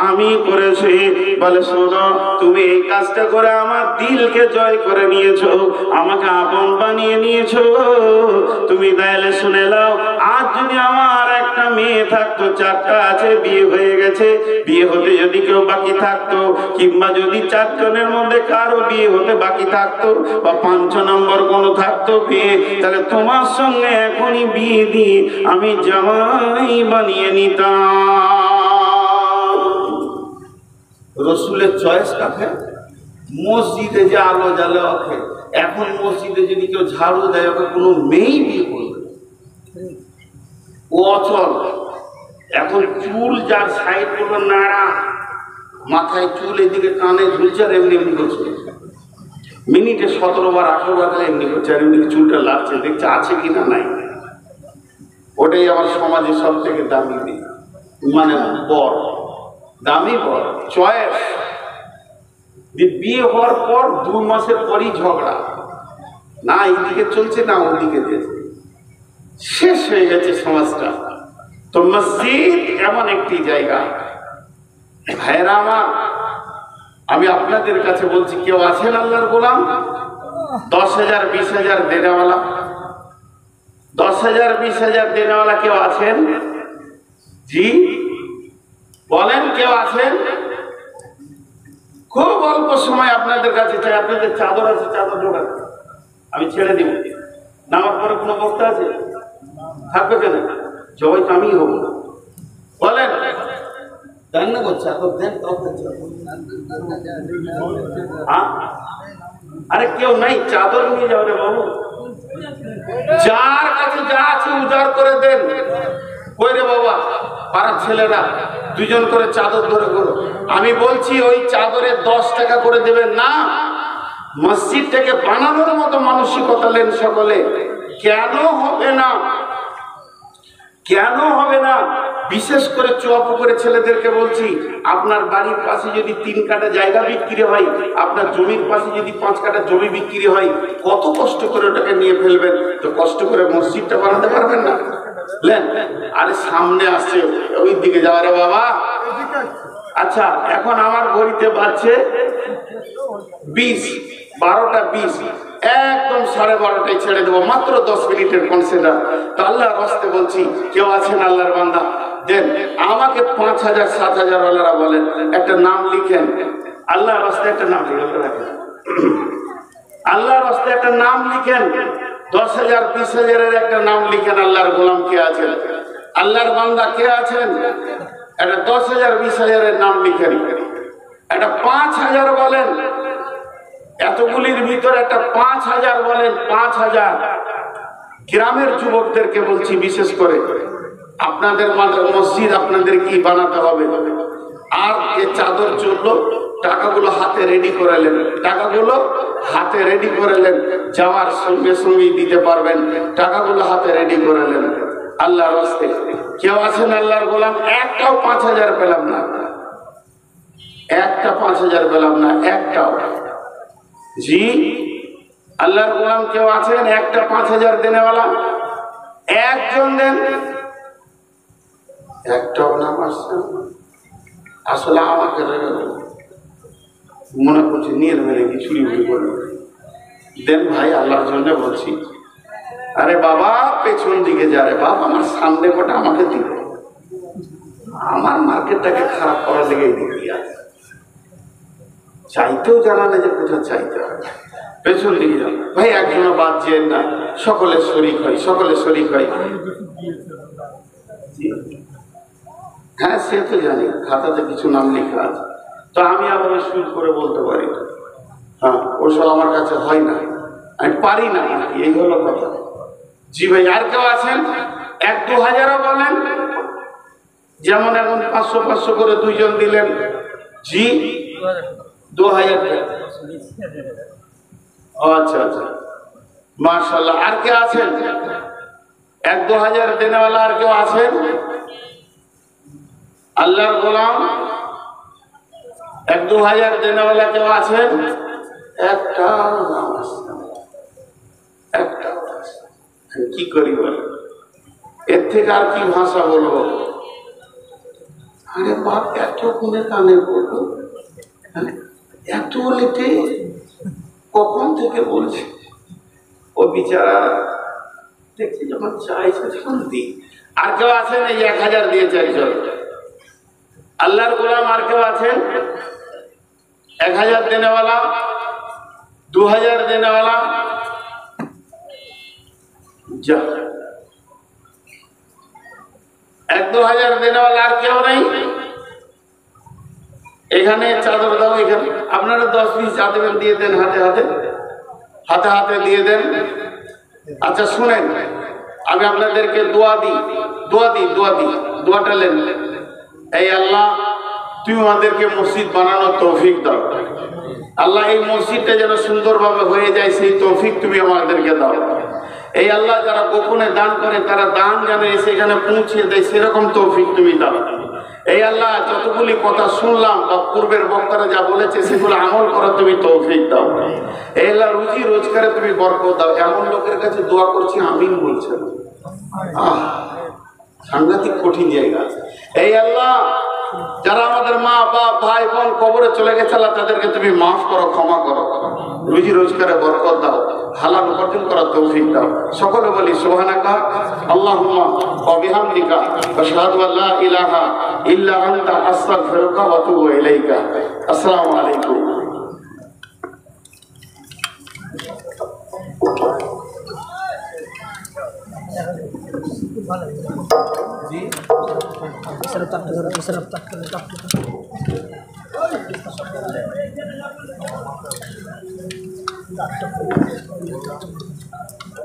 আমি করেছি। বলে শোনো, তুমি এই কাজটা করে আমার দিলকে জয় করে নিয়েছো, আমাকে আপন বানিয়ে নিয়েছো। তুমি তাহলে শুনে নাও, আজ যদি আমার একটা মেয়ে থাকতো, 4টা আছে, বিয়ে হয়ে গেছে, বিয়ে হতে যদি কেউ বাকি থাকতো, কিংবা যদি 4 জনের মধ্যে কারো বিয়ে হতে বাকি থাকতো, বা 5 নম্বর কোনো থাকতো বিয়ে, তাহলে তোমার সঙ্গে এখনই বিয়ে দিয়ে আমি জামাই বানিয়ে নিতাম। রসুলের চয়েস কাকে? মসজিদে যে আলো জ্বালে ওকে, এখন মসজিদে যদি কেউ ঝাড়ু দেয়, ওকে কোনো মেয়েই বিয়ে করবে ও অচল। এখন চুল যার সাইড গুলো নাড়া, মাথায় চুল এদিকে কানে ঝুলছে, আর এমনি এমনি করছে, মিনিটে 17 বার 18 বার এমনি করছে, আর এমনি চুলটা লাগছে, দেখছে আছে কিনা নাই। ওটাই আমার সমাজে সব থেকে দামি দিক, মানে বর, দামি বর, চয়েস। বিয়ে হওয়ার পর 2 মাসের পরই ঝগড়া, না এইদিকে চলছে না ওদিকে যেছে, শেষ হয়ে গেছে সমাজটা। তো মসজিদ এমন একটি জায়গা, ভাইরা আমার, আমি আপনাদের কাছে বলছি, কেউ আছেন আল্লাহর গোলাম 10,000 20,000 দেনেওয়ালা? 10,000 20,000 দেনেওয়ালা কেউ আছেন? জি বলেন, কেউ আছেন? খুব অল্প সময় আপনাদের কাছে চাই। আপনাদের চাদর আছে, চাদর ঢোকান, আমি ছেড়ে দিব। নামার পরে কোনো বক্তা আছে? থাকবে কেন? জবাই তো আমি হব। বলেন, দেন না গো চাদর, দেন। আরে কেউ নাই, চাদর নিয়ে যাও রে বাবু। যার কাছে যা আছে উজাড় করে দেন। কই রে বাবা, পাড়ার ছেলেরা 2 জন করে চাদর ধরে করো। আমি বলছি ওই চাদরে 10 টাকা করে দেবেন না, মসজিদটাকে বানানোর মতো মানসিকতা নেন সকলে। কেন হবে না? কেন হবে না? বিশেষ করে চুয়াপুকুরের ছেলেদেরকে বলছি, আপনার বাড়ির পাশে যদি 3 কাঠা জায়গা বিক্রি হয়, আপনার জমির পাশে যদি 5 কাঠা জমি বিক্রি হয়, কত কষ্ট করে ওটাকে নিয়ে ফেলবেন, তো কষ্ট করে মসজিদটা বানাতে পারবেন না? আরে সামনে আসছে, ওই দিকে যাওয়া রে বাবা। আচ্ছা, এখন আমার ঘড়িতে বাজছে 20, 12টা 20, একদম 12:30টায় ছেড়ে দেবো, মাত্র 10 মিনিটের কনসিডার। তো আল্লাহর রাস্তে বলছি, কেউ আছেন আল্লাহর বান্দা? দেন আমাকে 5,000 7,000 ওয়ালারা বলেন, একটা নাম লিখেন, আল্লাহর রাস্তে একটা নাম লিখে রাখেন, আল্লাহর রাস্তে একটা নাম লিখেন, 10,000 20,000 একটা নাম লিখেন। আল্লাহর গোলাম কে আছেন? আল্লাহর বান্দা কে আছেন? একটা 10,000 20,000 নাম লিখেন। একটা 5,000 বলেন, এতগুলির ভিতরে একটা 5,000 বলেন। 5,000 গ্রামের যুবকদেরকে বলছি, বিশেষ করে আপনাদের মসজিদ আপনাদের কি বানাতে হবে। আর যে চাদর চললো, টাকাগুলো হাতে রেডি করে নেন, টাকাগুলো হাতে রেডি করে নেন, যাওয়ার সঙ্গে সঙ্গেই দিতে পারবেন। টাকাগুলো হাতে রেডি করে নেন। আল্লাহর রাস্তে কেউ আছেন আল্লাহর গোলাম? একটাও 5,000 পেলাম না, একটা 5,000 পেলাম না, একটাও। জি আল্লাহর গোলাম কেউ আছেন একটা 5,000 দেনেওয়ালা? একজন দেন। একটাও নাম আসছে। আসলে আমাকে মনে করছি নিয়ে মেরে কি চুরি বুড়ি করবে। দেন ভাই, আল্লাহর জন্য বলছি। আরে বাবা, পেছন দিকে যা রে বাবা, আমার সামনে কটা আমাকে দিবে, আমার মার্কেটটাকে খারাপ করার লেগে দিবি। চাইতেও জানা না যে কোথায় চাইতে হবে। পেছন দিকে যান ভাই, একজনও বাদ যেন না, সকলে শরিক হয়, সকলে শরিক হয়। হ্যাঁ সে তো জানি, খাতাতে কিছু নাম লেখা আছে, তো আমি আবার শুট করে বলতে পারি। হ্যাঁ, ওসব আমার কাছে হয় না, আমি পারি না, এই হলো কথা। জি ভাই, আর কেউ আছেন? 1-2,000 বলেন, যেমন এখন 500-500 করে 2 জন দিলেন। জি 2,000 টাকা। আচ্ছা আচ্ছা, মাশাআল্লাহ। আর কে আছেন 1-2,000 দেনেওয়ালা? আর কেউ আছেন? আল্লাহর গোলাম 1-2 হাজার দেনেওয়ালা কেউ আছেন? একটা কি করি বল, এর থেকে আর কি ভাষা বলবো? আরে বাপ, এত কোনে কানে বলবো, এত লেটে কখন থেকে বলছে? ও বিচারা দেখছি যখন চাইছে তখন দিই। আর কেউ আছেন? এই 1000 দিয়েছে একজন আল্লাহর গোলাম। আর কেউ আছেন 1000 দেনেওয়ালা, 2000 দেনেওয়ালা? যা, 1-2 হাজার দেনেওয়ালা আর কেউ নেই? এখানে চাদর দাও, এখানে আপনারা 10-20 যা দেবেন দিয়ে দেন, হাতে হাতে হাতে হাতে দিয়ে দেন। আচ্ছা শুনেন, আমি আপনাদেরকে দোয়া দিই, দোয়াটা নেন। এই আল্লাহ, তুমি আমাদেরকে মসজিদ বানানোর তৌফিক দাও। আল্লাহ, এই মসজিদটা যেন সুন্দরভাবে হয়ে যায় সেই তৌফিক তুমি আমাদেরকে দাও। এই আল্লাহ, যারা গোপনে দান করে তারা দান যেন এসে এখানে পৌঁছে দেয় সেরকম তৌফিক তুমি দাও। এই আল্লাহ, যতগুলি কথা শুনলাম বা পূর্বের বক্তারা যা বলেছে সেগুলো আমল করার তুমি তৌফিক দাও। এই আল্লাহ, রুজি রোজগারে তুমি বরকত দাও। এমন লোকের কাছে দোয়া করছি আমিন বলছে না, সাংঘাতিক কঠিন জায়গা। এই আল্লাহ, যারা আমাদের মা বাপ ভাই বোন কবরে চলে গেছে আল্লাহ, তাদেরকে তুমি মাফ করো, ক্ষমা করো, রুজি রোজগারে বরকত দাও, হালাল উপার্জন করার তৌফিক দাও। সকলে বলি সুবহানাকা আল্লাহুম্মা ওয়া বিহামদিকা আশহাদু আল্লা ইলাহা ইল্লা আনতা আস্তাগফিরুকা ওয়া আতুবু ইলাইকা। আসসালামু আলাইকুম। जी